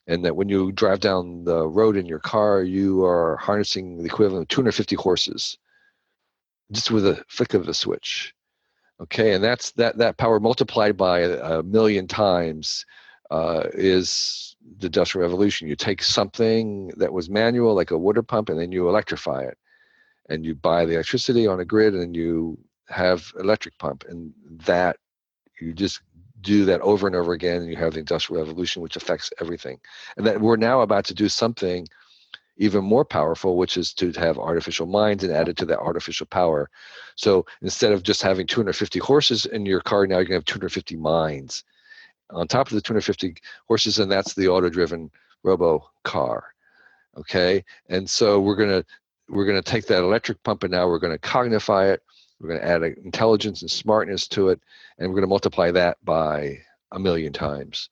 And that when you drive down the road in your car, you are harnessing the equivalent of 250 horses just with a flick of a switch. Okay, and that's that power multiplied by a million times is the Industrial Revolution. You take something that was manual, like a water pump, and then you electrify it. And you buy the electricity on a grid, and you have electric pump. And that, you just do that over and over again, and you have the Industrial Revolution, which affects everything. And that we're now about to do something even more powerful, which is to have artificial minds and add it to that artificial power. So instead of just having 250 horses in your car, now you're going to have 250 minds on top of the 250 horses, and that's the auto-driven robo car. Okay, and so we're gonna take that electric pump, and now we're going to cognify it. We're going to add intelligence and smartness to it, and we're going to multiply that by a million times.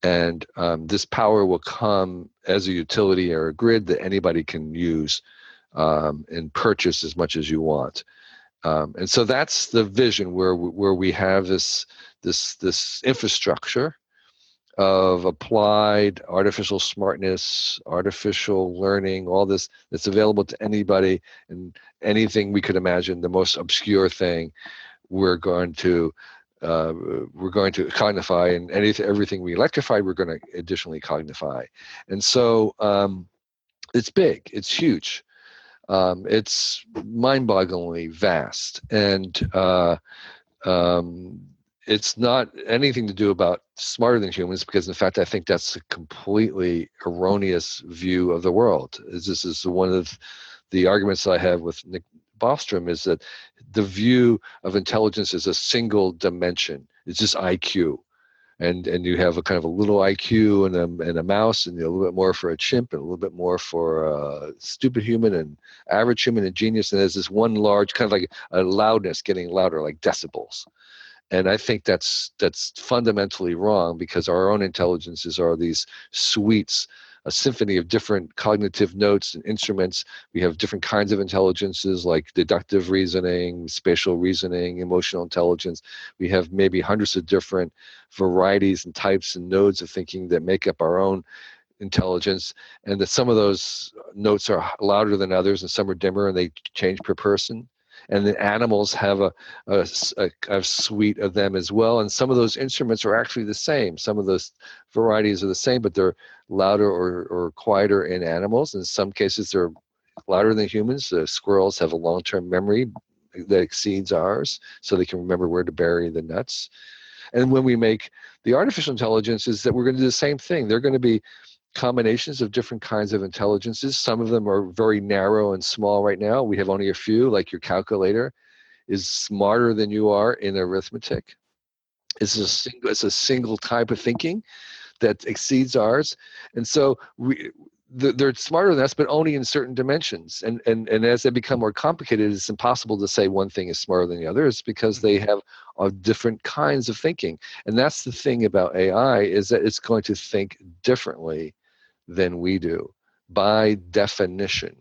And this power will come as a utility or a grid that anybody can use and purchase as much as you want. And so that's the vision where we have this infrastructure of applied artificial smartness, artificial learning, all this that's available to anybody, and anything we could imagine, the most obscure thing, we're going to cognify, and everything we electrify, we're going to additionally cognify. And so it's big, it's huge, it's mind-bogglingly vast, and it's not anything to do about smarter than humans, because in fact I think that's a completely erroneous view of the world. This is one of the arguments I have with Nick Bostrom, is that the view of intelligence is a single dimension. It's just IQ, and you have a kind of a little IQ and a mouse, and a little bit more for a chimp, and a little bit more for a stupid human, and average human, and genius. And there's this one large kind of like a loudness getting louder, like decibels. And I think that's fundamentally wrong, because our own intelligences are these suites, a symphony of different cognitive notes and instruments. We have different kinds of intelligences, like deductive reasoning, spatial reasoning, emotional intelligence. We have maybe hundreds of different varieties and types and nodes of thinking that make up our own intelligence, and that some of those notes are louder than others, and some are dimmer, and they change per person. and the animals have a suite of them as well. And some of those instruments are actually the same. Some of those varieties are the same, but they're louder or quieter in animals. In some cases, they're louder than humans. Squirrels have a long-term memory that exceeds ours, so they can remember where to bury the nuts. And when we make the artificial intelligences, that we're going to do the same thing. They're going to be combinations of different kinds of intelligences. Some of them are very narrow and small right now. We have only a few, like your calculator is smarter than you are in arithmetic. It's a single type of thinking that exceeds ours. And so they're smarter than us, but only in certain dimensions. And as they become more complicated, it's impossible to say one thing is smarter than the other. It's because they have different kinds of thinking. And that's the thing about AI, is that it's going to think differently than we do, by definition,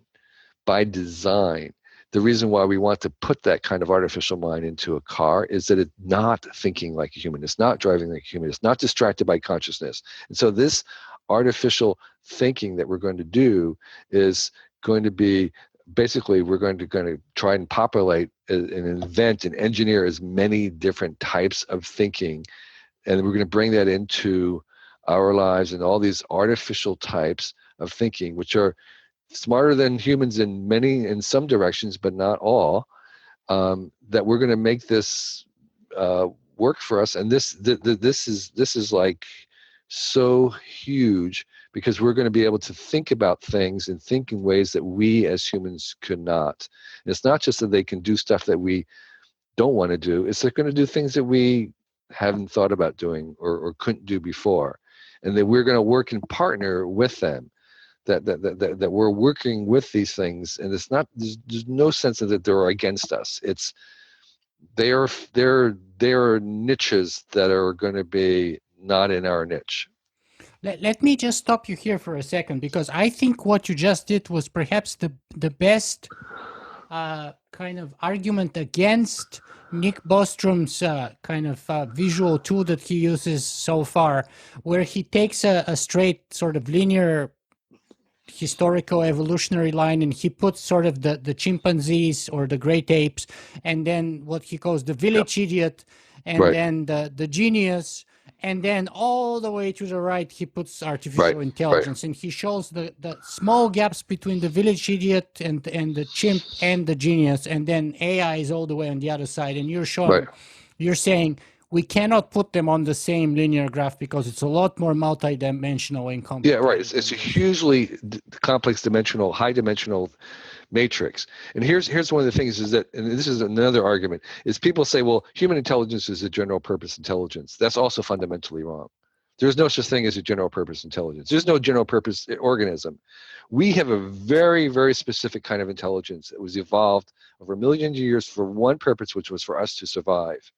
by design. The reason why we want to put that kind of artificial mind into a car is that it's not thinking like a human. It's not driving like a human. It's not distracted by consciousness. And so this artificial thinking that we're going to do is going to be, basically, we're going to try and populate and invent and engineer as many different types of thinking. And we're going to bring that into our lives, and all these artificial types of thinking, which are smarter than humans in some directions, but not all, that we're going to make this work for us. And this is like so huge, because we're going to be able to think about things and think in ways that we as humans could not. And it's not just that they can do stuff that we don't want to do, it's they're going to do things that we haven't thought about doing or couldn't do before. And that we're going to work and partner with them, that we're working with these things. And it's not, there's no sense that they're against us. It's, they are niches that are going to be not in our niche. Let me just stop you here for a second, because I think what you just did was perhaps the best kind of argument against Nick Bostrom's kind of visual tool that he uses so far, where he takes a straight sort of linear historical evolutionary line, and he puts sort of the chimpanzees or the great apes, and then what he calls the village idiot, and then the genius, and then all the way to the right he puts artificial intelligence, and he shows the small gaps between the village idiot and the chimp and the genius, and then AI is all the way on the other side. And you're saying we cannot put them on the same linear graph because it's a lot more multidimensional and complicated. Yeah, right. It's a hugely complex dimensional, high dimensional matrix. And here's one of the things is that, and this is another argument, is people say, well, human intelligence is a general purpose intelligence. That's also fundamentally wrong. There's no such thing as a general purpose intelligence. There's no general purpose organism. We have a very, very specific kind of intelligence that was evolved over millions of years for one purpose, which was for us to survive.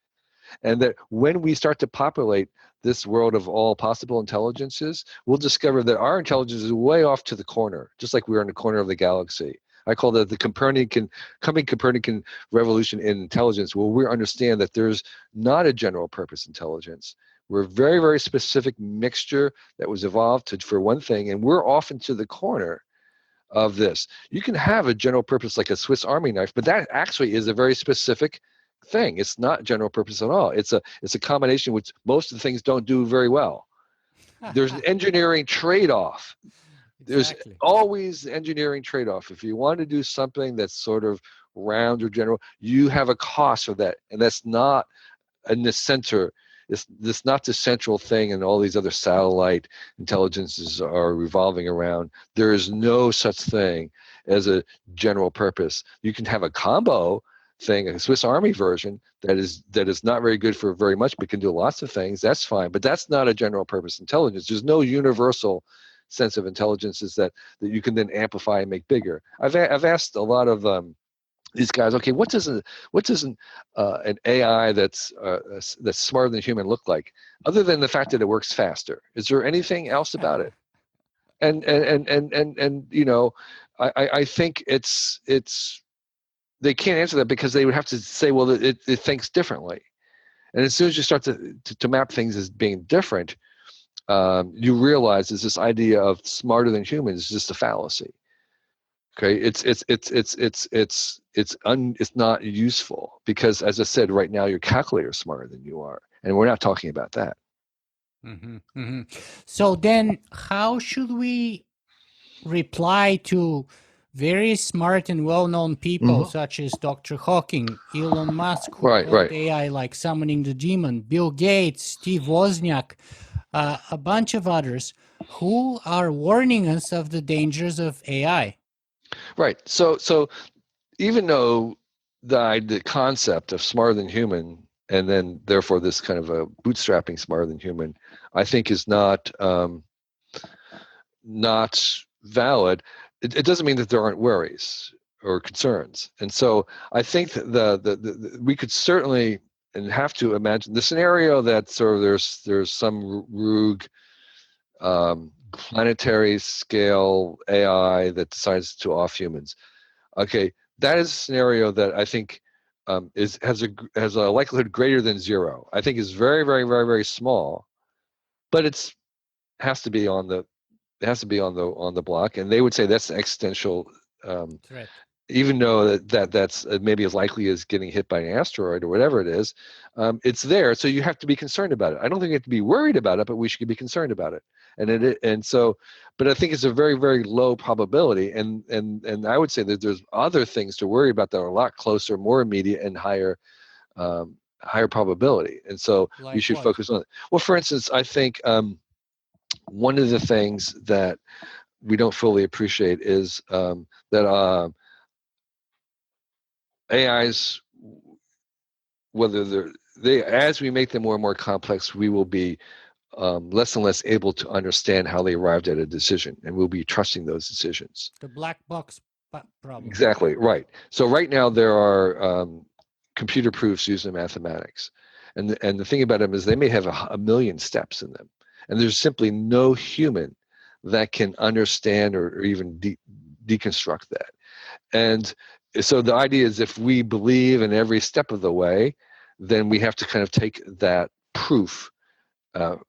And that when we start to populate this world of all possible intelligences, we'll discover that our intelligence is way off to the corner, just like we're in the corner of the galaxy. I call that the coming Copernican revolution in intelligence, where we understand that there's not a general purpose intelligence. We're a very, very specific mixture that was evolved for one thing, and we're off into the corner of this. You can have a general purpose like a Swiss Army knife, but that actually is a very specific thing. It's not general purpose at all. It's a combination which most of the things don't do very well. There's an engineering trade-off. There's always engineering trade-off. If you want to do something that's sort of round or general, you have a cost for that, and that's not in the center. It's not the central thing, and all these other satellite intelligences are revolving around. There is no such thing as a general purpose. You can have a combo thing, a Swiss Army version that is not very good for very much, but can do lots of things. That's fine, but that's not a general purpose intelligence. There's no universal sense of intelligences that you can then amplify and make bigger. I've asked a lot of these guys, okay, what does an AI that's smarter than human look like, other than the fact that it works faster? Is there anything else about it? And you know, I think it's they can't answer that, because they would have to say, well, it thinks differently. And as soon as you start to map things as being different, you realize is this idea of smarter than humans is just a fallacy. Okay, it's not useful because, as I said, right now your calculator is smarter than you are, and we're not talking about that. So then, how should we reply to very smart and well-known people such as Dr. Hawking, Elon Musk, who called AI like summoning the demon, Bill Gates, Steve Wozniak, a bunch of others who are warning us of the dangers of AI? Right. So even though the concept of smarter than human, and then therefore this kind of a bootstrapping smarter than human, I think is not valid. It doesn't mean that there aren't worries or concerns. And so I think that the we could certainly and have to imagine the scenario that sort of there's some rogue planetary scale AI that decides to off humans. Okay, that is a scenario that I think has a likelihood greater than zero. I think is very, very, very, very small, but has to be on the on the block, and they would say that's an existential threat. Even though that's maybe as likely as getting hit by an asteroid or whatever it is. It's there, so you have to be concerned about it. I don't think you have to be worried about it, but we should be concerned about it. But I think it's a very, very low probability, and I would say that there's other things to worry about that are a lot closer, more immediate, and higher probability. And so like we should what? focus on it. Well, for instance, I think one of the things that we don't fully appreciate is that AIs, whether as we make them more and more complex, we will be less and less able to understand how they arrived at a decision, and we'll be trusting those decisions. The black box problem. Exactly, right. So right now there are computer proofs used in mathematics, and the thing about them is they may have a million steps in them, and there's simply no human that can understand or even deconstruct that. And so the idea is, if we believe in every step of the way, then we have to kind of take that proof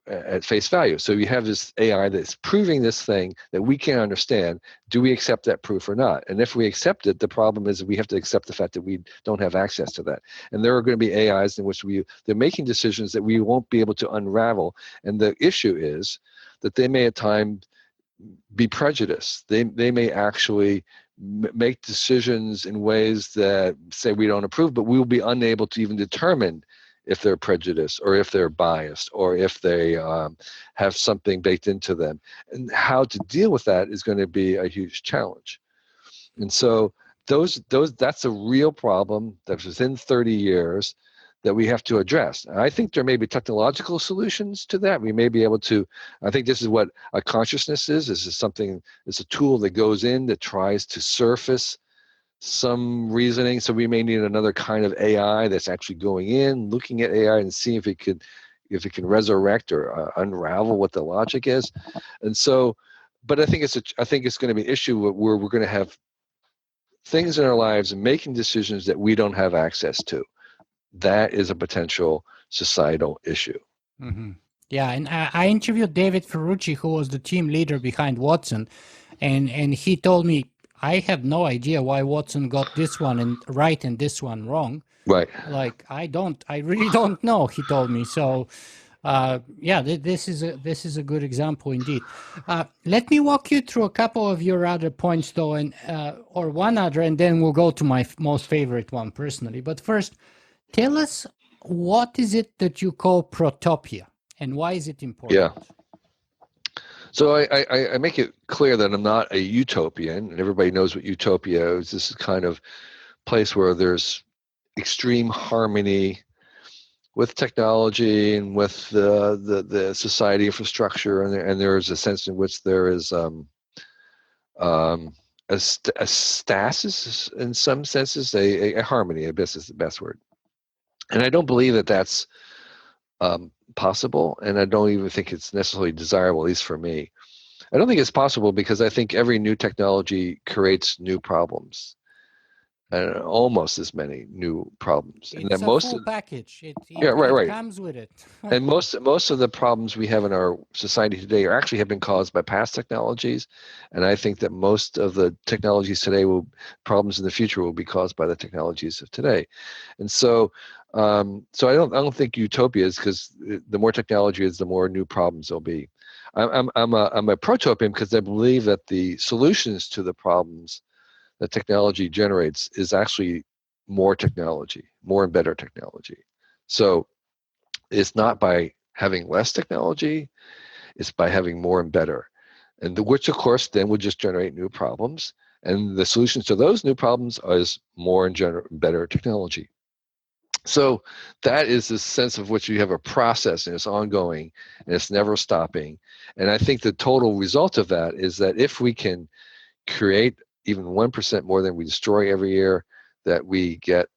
at face value. So you have this AI that's proving this thing that we can't understand. Do we accept that proof or not? And if we accept it, the problem is we have to accept the fact that we don't have access to that. And there are going to be AIs in which they're making decisions that we won't be able to unravel. And the issue is that they may at times be prejudiced. They may actually make decisions in ways that say we don't approve, but we will be unable to even determine if they're prejudiced or if they're biased or if they have something baked into them. And how to deal with that is going to be a huge challenge. And so that's a real problem that's within 30 years that we have to address. And I think there may be technological solutions to that. We may be able to, I think this is what a consciousness is. This is something, it's a tool that goes in that tries to surface some reasoning. So we may need another kind of AI that's actually going in, looking at AI and seeing if it can resurrect or unravel what the logic is. And so, but I think it's going to be an issue where we're going to have things in our lives and making decisions that we don't have access to. That is a potential societal issue. Mm-hmm. Yeah, and I interviewed David Ferrucci, who was the team leader behind Watson, and he told me, I have no idea why Watson got this one right and this one wrong. Right. Like I really don't know. He told me. So, yeah, this is a good example indeed. Let me walk you through a couple of your other points, though, and or one other, and then we'll go to my most favorite one personally. But first, tell us, what is it that you call protopia, and why is it important? Yeah. So I make it clear that I'm not a utopian, and everybody knows what utopia is. This is kind of place where there's extreme harmony with technology and with the society infrastructure, and there is a sense in which there is a stasis in some senses, a harmony. I guess is the best word. And I don't believe that that's possible, and I don't even think it's necessarily desirable, at least for me. I don't think it's possible because I think every new technology creates new problems. almost as many new problems. And It's then a full package. yeah, It right. comes with it. And most of the problems we have in our society today are actually have been caused by past technologies, and I think that most of the technologies today problems in the future will be caused by the technologies of today. And so I don't think utopia is, because the more technology is, the more new problems there'll be. I'm a protopian because I believe that the solutions to the problems that technology generates is actually more technology, more and better technology. So it's not by having less technology, it's by having more and better. And which, of course, then would just generate new problems. And the solutions to those new problems is more and better technology. So that is this sense of which you have a process, and it's ongoing and it's never stopping. And I think the total result of that is that if we can create even 1% more than we destroy every year, that we get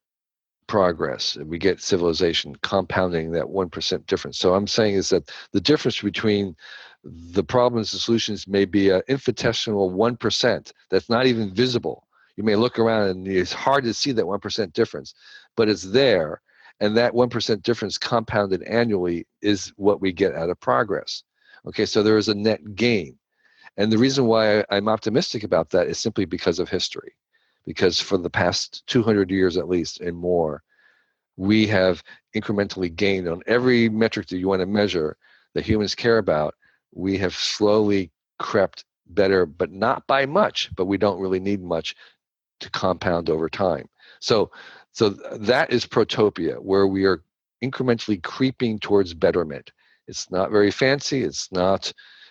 progress and we get civilization compounding that 1% difference. So I'm saying is that the difference between the problems and solutions may be an infinitesimal 1% that's not even visible. You may look around and it's hard to see that 1% difference, but it's there. And that 1% difference compounded annually is what we get out of progress. Okay, so there is a net gain. And the reason why I'm optimistic about that is simply because of history. Because for the past 200 years at least and more, we have incrementally gained on every metric that you want to measure that humans care about. We have slowly crept better, but not by much, but we don't really need much to compound over time. So that is protopia, where we are incrementally creeping towards betterment. It's not very fancy. It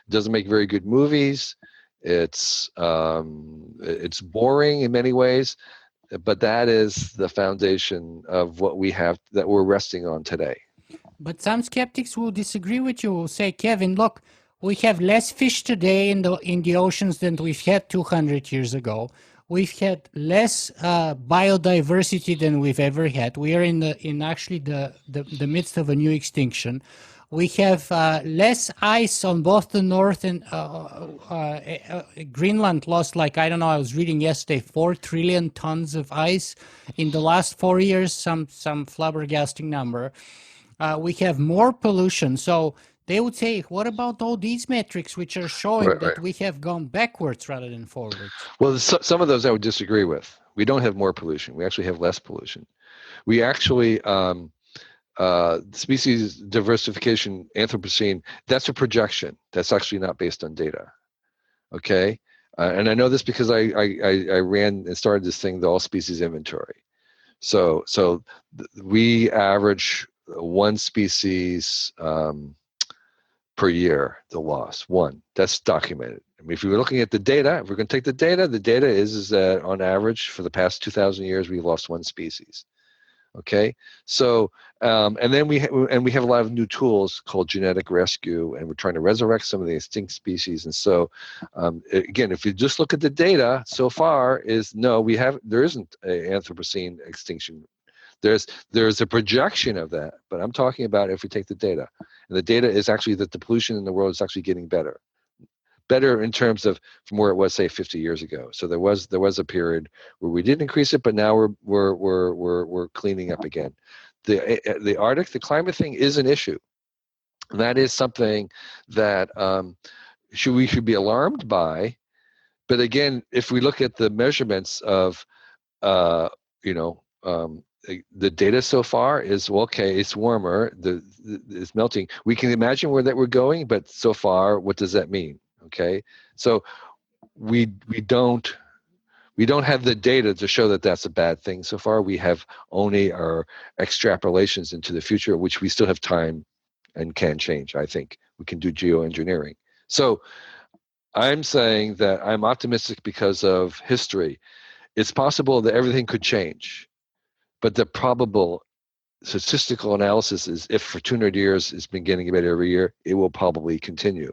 doesn't make very good movies. It's boring in many ways, but that is the foundation of what we have that we're resting on today. But some skeptics will disagree with you. Will say, Kevin, look, we have less fish today in the oceans than we've had 200 years ago. We've had less biodiversity than we've ever had. We are in actually the midst of a new extinction. We have less ice on both the North and Greenland lost, like, I don't know, I was reading yesterday, 4 trillion tons of ice in the last 4 years, some flabbergasting number. We have more pollution. So they would say, what about all these metrics which are showing that we have gone backwards rather than forwards? Well, some of those I would disagree with. We don't have more pollution. We actually have less pollution. We actually, species diversification, Anthropocene, that's a projection. That's actually not based on data. Okay? And I know this because I ran and started this thing, the all species inventory. So we average one species per year, the loss, one. That's documented. I mean, if you're looking at the data, if we're going to take the data is that on average for the past 2,000 years, we've lost one species. Okay, so and then we have a lot of new tools called genetic rescue, and we're trying to resurrect some of the extinct species. And so, again, if you just look at the data so far, there isn't an Anthropocene extinction. There's a projection of that, but I'm talking about if we take the data, and the data is actually that the pollution in the world is actually getting better in terms of from where it was, say, 50 years ago. So there was a period where we did increase it, but now we're cleaning up again. The Arctic, the climate thing is an issue. That is something that we should be alarmed by. But again, if we look at the measurements of the data so far is, well, okay, it's warmer, it's melting. We can imagine where that we're going, but so far, what does that mean? Okay, so we don't have the data to show that that's a bad thing so far. We have only our extrapolations into the future, which we still have time and can change. I think we can do geoengineering. So I'm saying that I'm optimistic because of history. It's possible that everything could change, but the probable statistical analysis is if for 200 years it's been getting better every year, it will probably continue.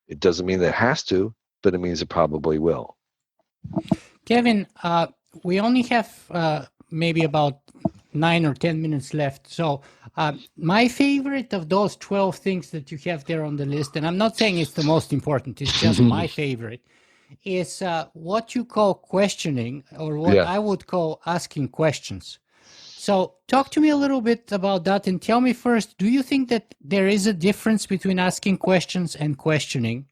It doesn't mean that it has to, but it means it probably will. Kevin, we only have maybe about 9 or 10 minutes left. So my favorite of those 12 things that you have there on the list, and I'm not saying it's the most important, it's just my favorite, is what you call questioning, or what Yeah. I would call asking questions. So talk to me a little bit about that and tell me first, do you think that there is a difference between asking questions and questioning?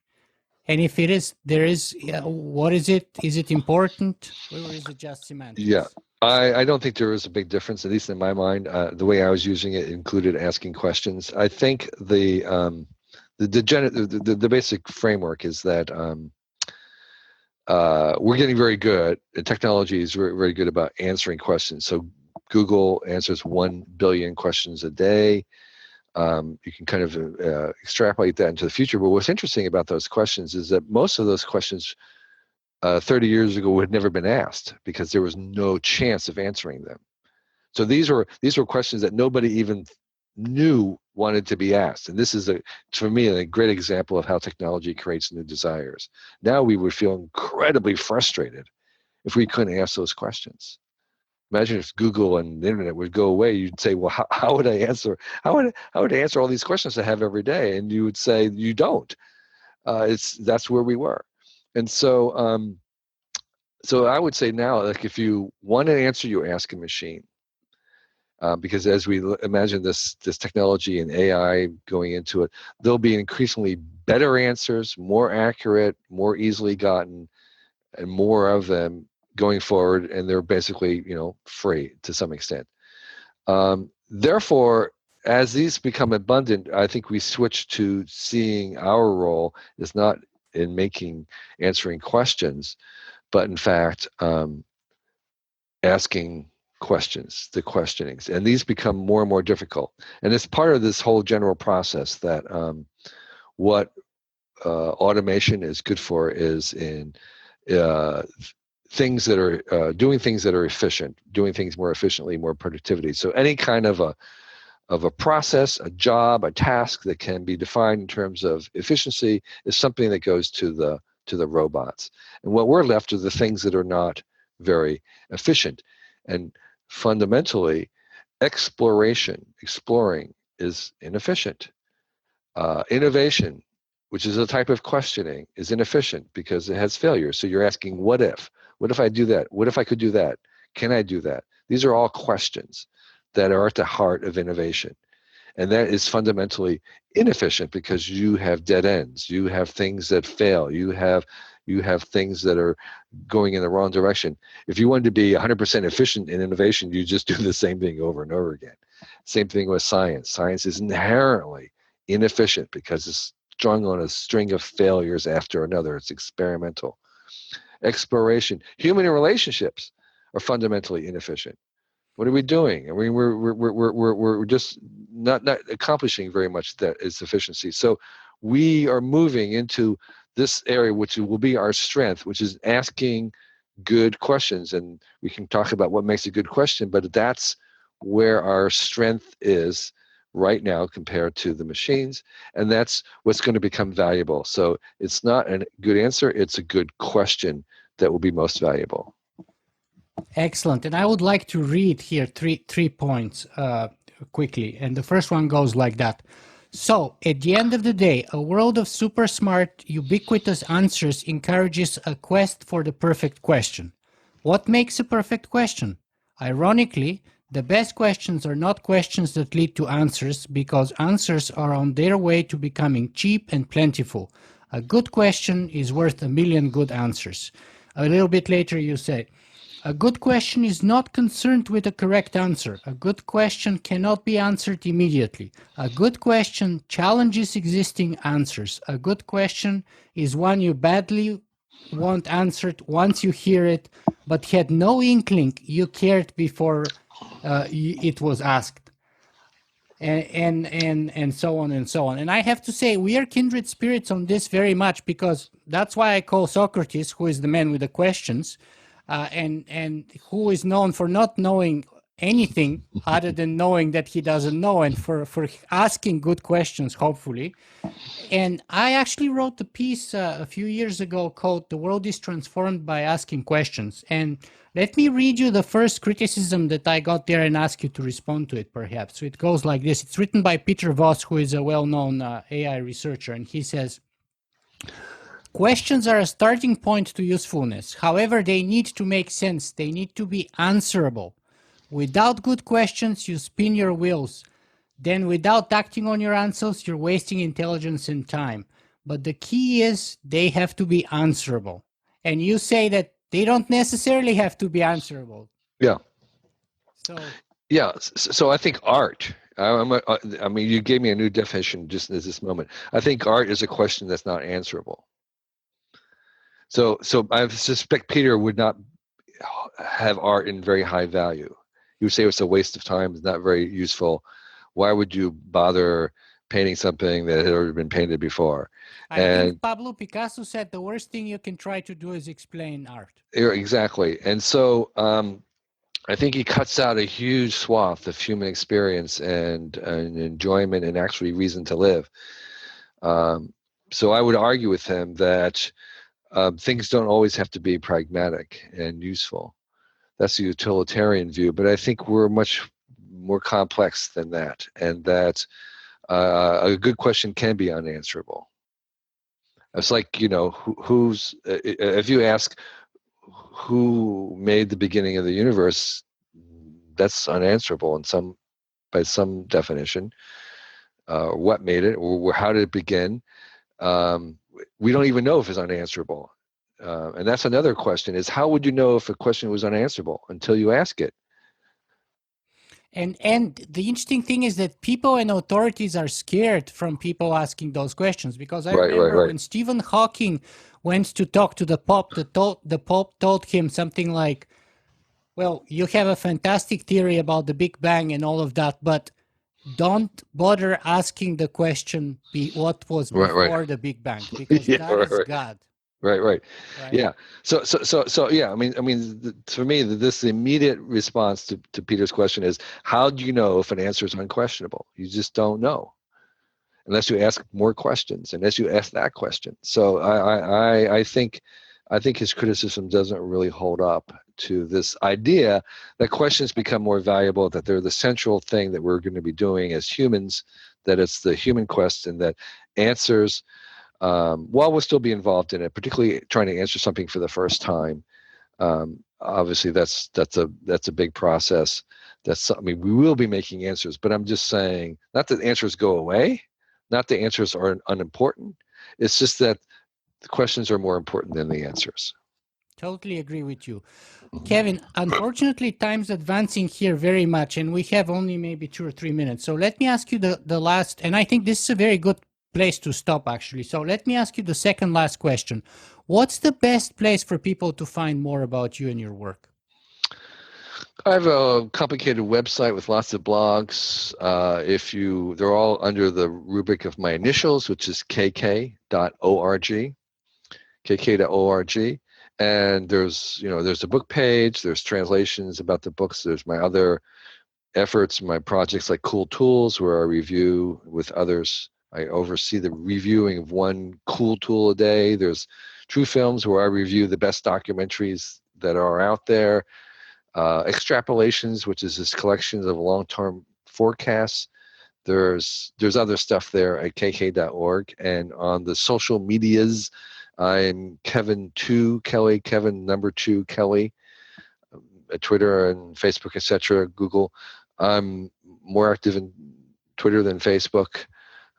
And if it is, there is, what is it? Is it important, or is it just Yeah. semantics? I don't think there is a big difference, at least in my mind. The way I was using it included asking questions. I think the basic framework is that we're getting very good. Technology is very, very good about answering questions. So Google answers 1 billion questions a day. You can kind of extrapolate that into the future. But what's interesting about those questions is that most of those questions 30 years ago had never been asked because there was no chance of answering them. So these were questions that nobody even knew wanted to be asked. And this is, for me, a great example of how technology creates new desires. Now we would feel incredibly frustrated if we couldn't ask those questions. Imagine if Google and the internet would go away. You'd say, "Well, how would I answer? How would I answer all these questions I have every day?" And you would say, "You don't." That's where we were, and so I would say now, like if you want an answer, you ask a machine. Because as we imagine this technology and AI going into it, there'll be increasingly better answers, more accurate, more easily gotten, and more of them going forward, and they're basically free to some extent. Therefore, as these become abundant, I think we switch to seeing our role is not in answering questions, but in fact asking questions, the questionings, and these become more and more difficult. And it's part of this whole general process that what automation is good for is in uh, things that are doing things that are efficient, doing things more efficiently, more productivity. So any kind of a process, a job, a task that can be defined in terms of efficiency is something that goes to the robots. And what we're left are the things that are not very efficient. And fundamentally, exploring is inefficient. Innovation, which is a type of questioning, is inefficient because it has failures. So you're asking, what if? What if I do that? What if I could do that? Can I do that? These are all questions that are at the heart of innovation. And that is fundamentally inefficient because you have dead ends. You have things that fail. You have things that are going in the wrong direction. If you wanted to be 100% efficient in innovation, you just do the same thing over and over again. Same thing with science. Science is inherently inefficient because it's strung on a string of failures after another. It's experimental. Exploration. Human relationships are fundamentally inefficient. What are we doing? I mean, we're just not accomplishing very much that is efficiency. So we are moving into this area, which will be our strength, which is asking good questions. And we can talk about what makes a good question, but that's where our strength is right now compared to the machines. And that's what's going to become valuable. So it's not a good answer, it's a good question that will be most valuable. Excellent. And I would like to read here three points quickly. And the first one goes like that. So, at the end of the day, a world of super smart, ubiquitous answers encourages a quest for the perfect question. What makes a perfect question? Ironically, the best questions are not questions that lead to answers because answers are on their way to becoming cheap and plentiful. A good question is worth a million good answers. A little bit later, you say, a good question is not concerned with a correct answer. A good question cannot be answered immediately. A good question challenges existing answers. A good question is one you badly want answered once you hear it, but had no inkling you cared before it was asked. And so on and so on. And I have to say, we are kindred spirits on this very much because that's why I call Socrates, who is the man with the questions, and who is known for not knowing anything other than knowing that he doesn't know, and for asking good questions, hopefully. And I actually wrote a piece a few years ago called "The World is Transformed by Asking Questions." And let me read you the first criticism that I got there and ask you to respond to it, perhaps. So it goes like this. It's written by Peter Voss, who is a well-known AI researcher, and he says, questions are a starting point to usefulness. However, they need to make sense. They need to be answerable. Without good questions, you spin your wheels. Then without acting on your answers, you're wasting intelligence and time. But the key is they have to be answerable. And you say that they don't necessarily have to be answerable. Yeah. So Yeah. So I think art. I mean, you gave me a new definition just at this moment. I think art is a question that's not answerable. So I suspect Peter would not have art in very high value. You would say it's a waste of time. It's not very useful. Why would you bother painting something that had already been painted before? I think Pablo Picasso said the worst thing you can try to do is explain art. Exactly. And so I think he cuts out a huge swath of human experience and enjoyment and actually reason to live. So I would argue with him that things don't always have to be pragmatic and useful. That's the utilitarian view, but I think we're much more complex than that, and that a good question can be unanswerable. It's like, who's if you ask who made the beginning of the universe, that's unanswerable by some definition. What made it, or how did it begin? We don't even know if it's unanswerable. And that's another question, is how would you know if a question was unanswerable until you ask it? And the interesting thing is that people and authorities are scared from people asking those questions, because I remember when Stephen Hawking went to talk to the Pope, the Pope told him something like, well, you have a fantastic theory about the Big Bang and all of that, but don't bother asking the question, what was before the Big Bang, because that is God. Right. Yeah. So yeah. I mean, for me, this immediate response to Peter's question is, how do you know if an answer is unquestionable? You just don't know, unless you ask more questions, unless you ask that question. So I think his criticism doesn't really hold up to this idea that questions become more valuable, that they're the central thing that we're going to be doing as humans, that it's the human quest, and that answers, while we'll still be involved in it, particularly trying to answer something for the first time, obviously that's a big process. We will be making answers, but I'm just saying, not that answers go away, not that answers are unimportant. It's just that the questions are more important than the answers. Totally agree with you. Kevin, unfortunately, time's advancing here very much, and we have only maybe 2 or 3 minutes. So let me ask you the last, and I think this is a very good place to stop, actually. So let me ask you the second last question. What's the best place for people to find more about you and your work? I have a complicated website with lots of blogs. They're all under the rubric of my initials, which is kk.org, kk.org. And there's a book page, there's translations about the books, there's my other efforts, my projects like Cool Tools, where I review with others. I oversee the reviewing of one cool tool a day. There's True Films, where I review the best documentaries that are out there. Extrapolations, which is this collection of long-term forecasts. There's other stuff there at kk.org. And on the social medias, I'm Kevin2 Kelly, Kevin number 2 Kelly, at Twitter and Facebook, etc., Google. I'm more active in Twitter than Facebook,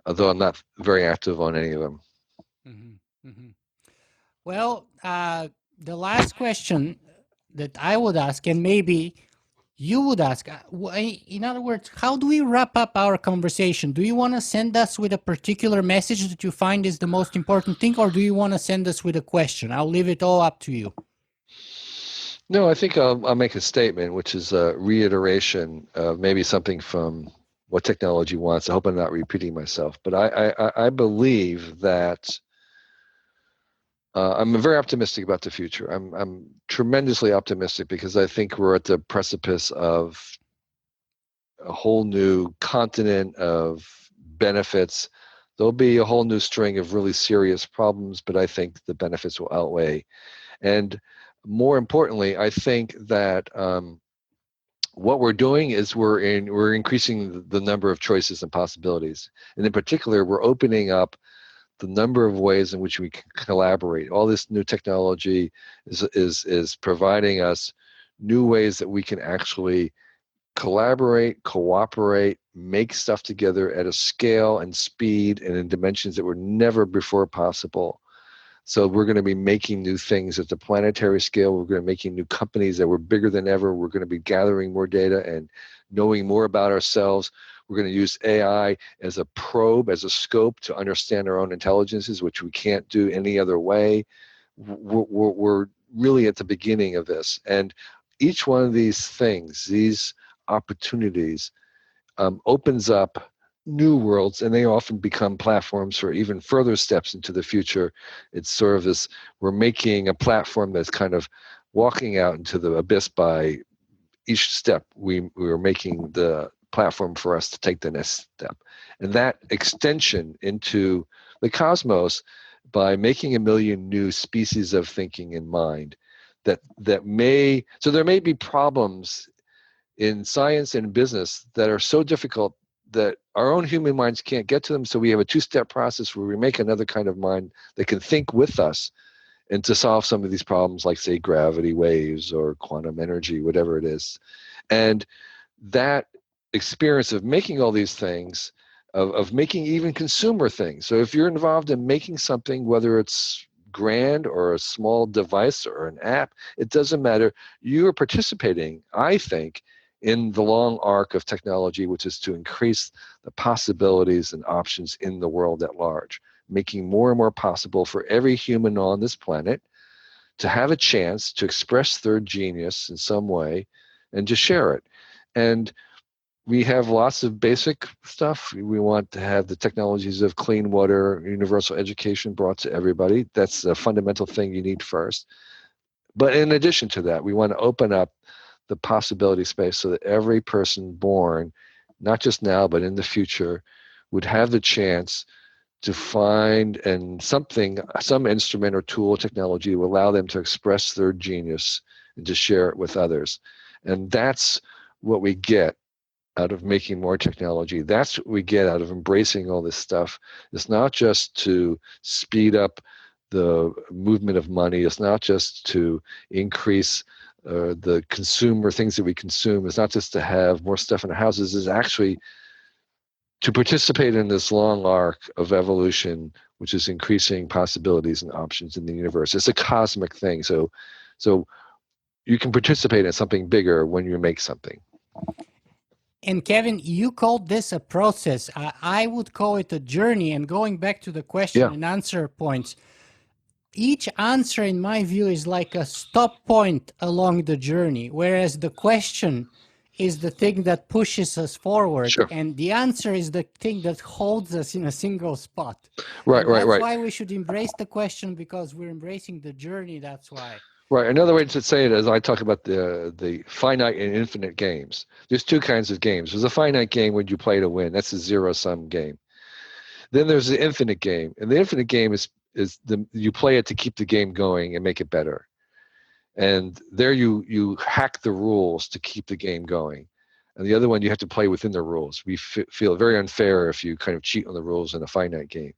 although I'm not very active on any of them. Mm-hmm. Mm-hmm. Well, the last question that I would ask, and maybe you would ask, in other words, how do we wrap up our conversation? Do you want to send us with a particular message that you find is the most important thing, or do you want to send us with a question? I'll leave it all up to you. No, I think I'll make a statement, which is a reiteration of maybe something from what technology wants. I hope I'm not repeating myself, but I believe that I'm very optimistic about the future. I'm tremendously optimistic, because I think we're at the precipice of a whole new continent of benefits. There'll be a whole new string of really serious problems, but I think the benefits will outweigh. And more importantly, I think that what we're doing is we're increasing the number of choices and possibilities. And in particular, we're opening up the number of ways in which we can collaborate. All this new technology is providing us new ways that we can actually collaborate, cooperate, make stuff together at a scale and speed and in dimensions that were never before possible. So we're going to be making new things at the planetary scale. We're going to be making new companies that were bigger than ever. We're going to be gathering more data and knowing more about ourselves. We're going to use AI as a probe, as a scope to understand our own intelligences, which we can't do any other way. We're really at the beginning of this. And each one of these things, these opportunities, opens up new worlds, and they often become platforms for even further steps into the future. It's sort of this, we're making a platform that's kind of walking out into the abyss. By each step we were making the platform for us to take the next step. And that extension into the cosmos, by making a million new species of thinking in mind, that may, so there may be problems in science and business that are so difficult that our own human minds can't get to them. So we have a two-step process where we make another kind of mind that can think with us and to solve some of these problems, like, say, gravity waves or quantum energy, whatever it is. And that experience of making all these things, of making even consumer things. So if you're involved in making something, whether it's grand or a small device or an app, it doesn't matter. You are participating, I think, in the long arc of technology, which is to increase the possibilities and options in the world at large, making more and more possible for every human on this planet to have a chance to express their genius in some way and to share it. And we have lots of basic stuff. We want to have the technologies of clean water, universal education brought to everybody. That's a fundamental thing you need first. But in addition to that, we want to open up the possibility space so that every person born, not just now, but in the future, would have the chance to find some instrument or tool or technology to allow them to express their genius and to share it with others. And that's what we get out of making more technology. That's what we get out of embracing all this stuff. It's not just to speed up the movement of money. It's not just to increase the consumer things that we consume. It's not just to have more stuff in our houses. It's actually to participate in this long arc of evolution, which is increasing possibilities and options in the universe. It's a cosmic thing. So you can participate in something bigger when you make something. And Kevin, you called this a process. I would call it a journey. And going back to the question and answer points, each answer, in my view, is like a stop point along the journey, whereas the question is the thing that pushes us forward, and the answer is the thing that holds us in a single spot. Right. That's why we should embrace the question, because we're embracing the journey. That's why. Right. Another way to say it is, I talk about the finite and infinite games. There's two kinds of games. There's a finite game where you play to win. That's a zero-sum game. Then there's the infinite game, and the infinite game is you play it to keep the game going and make it better. And there you hack the rules to keep the game going. And the other one, you have to play within the rules. We feel very unfair if you kind of cheat on the rules in a finite game.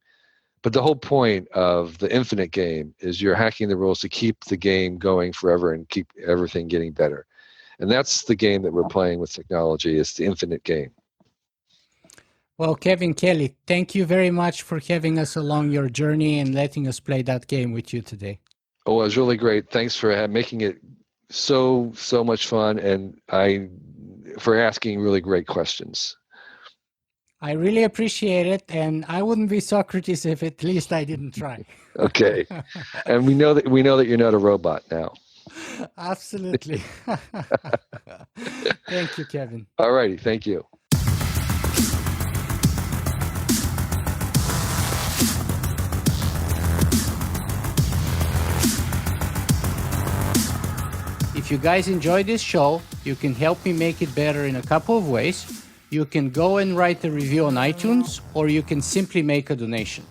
But the whole point of the infinite game is you're hacking the rules to keep the game going forever and keep everything getting better. And that's the game that we're playing with technology. It's the infinite game. Well, Kevin Kelly, thank you very much for having us along your journey and letting us play that game with you today. Oh, it was really great. Thanks for making it so much fun, and for asking really great questions. I really appreciate it, and I wouldn't be Socrates if at least I didn't try. Okay. And we know that you're not a robot now. Absolutely. Thank you, Kevin. All righty. Thank you. If you guys enjoy this show, you can help me make it better in a couple of ways. You can go and write a review on iTunes, or you can simply make a donation.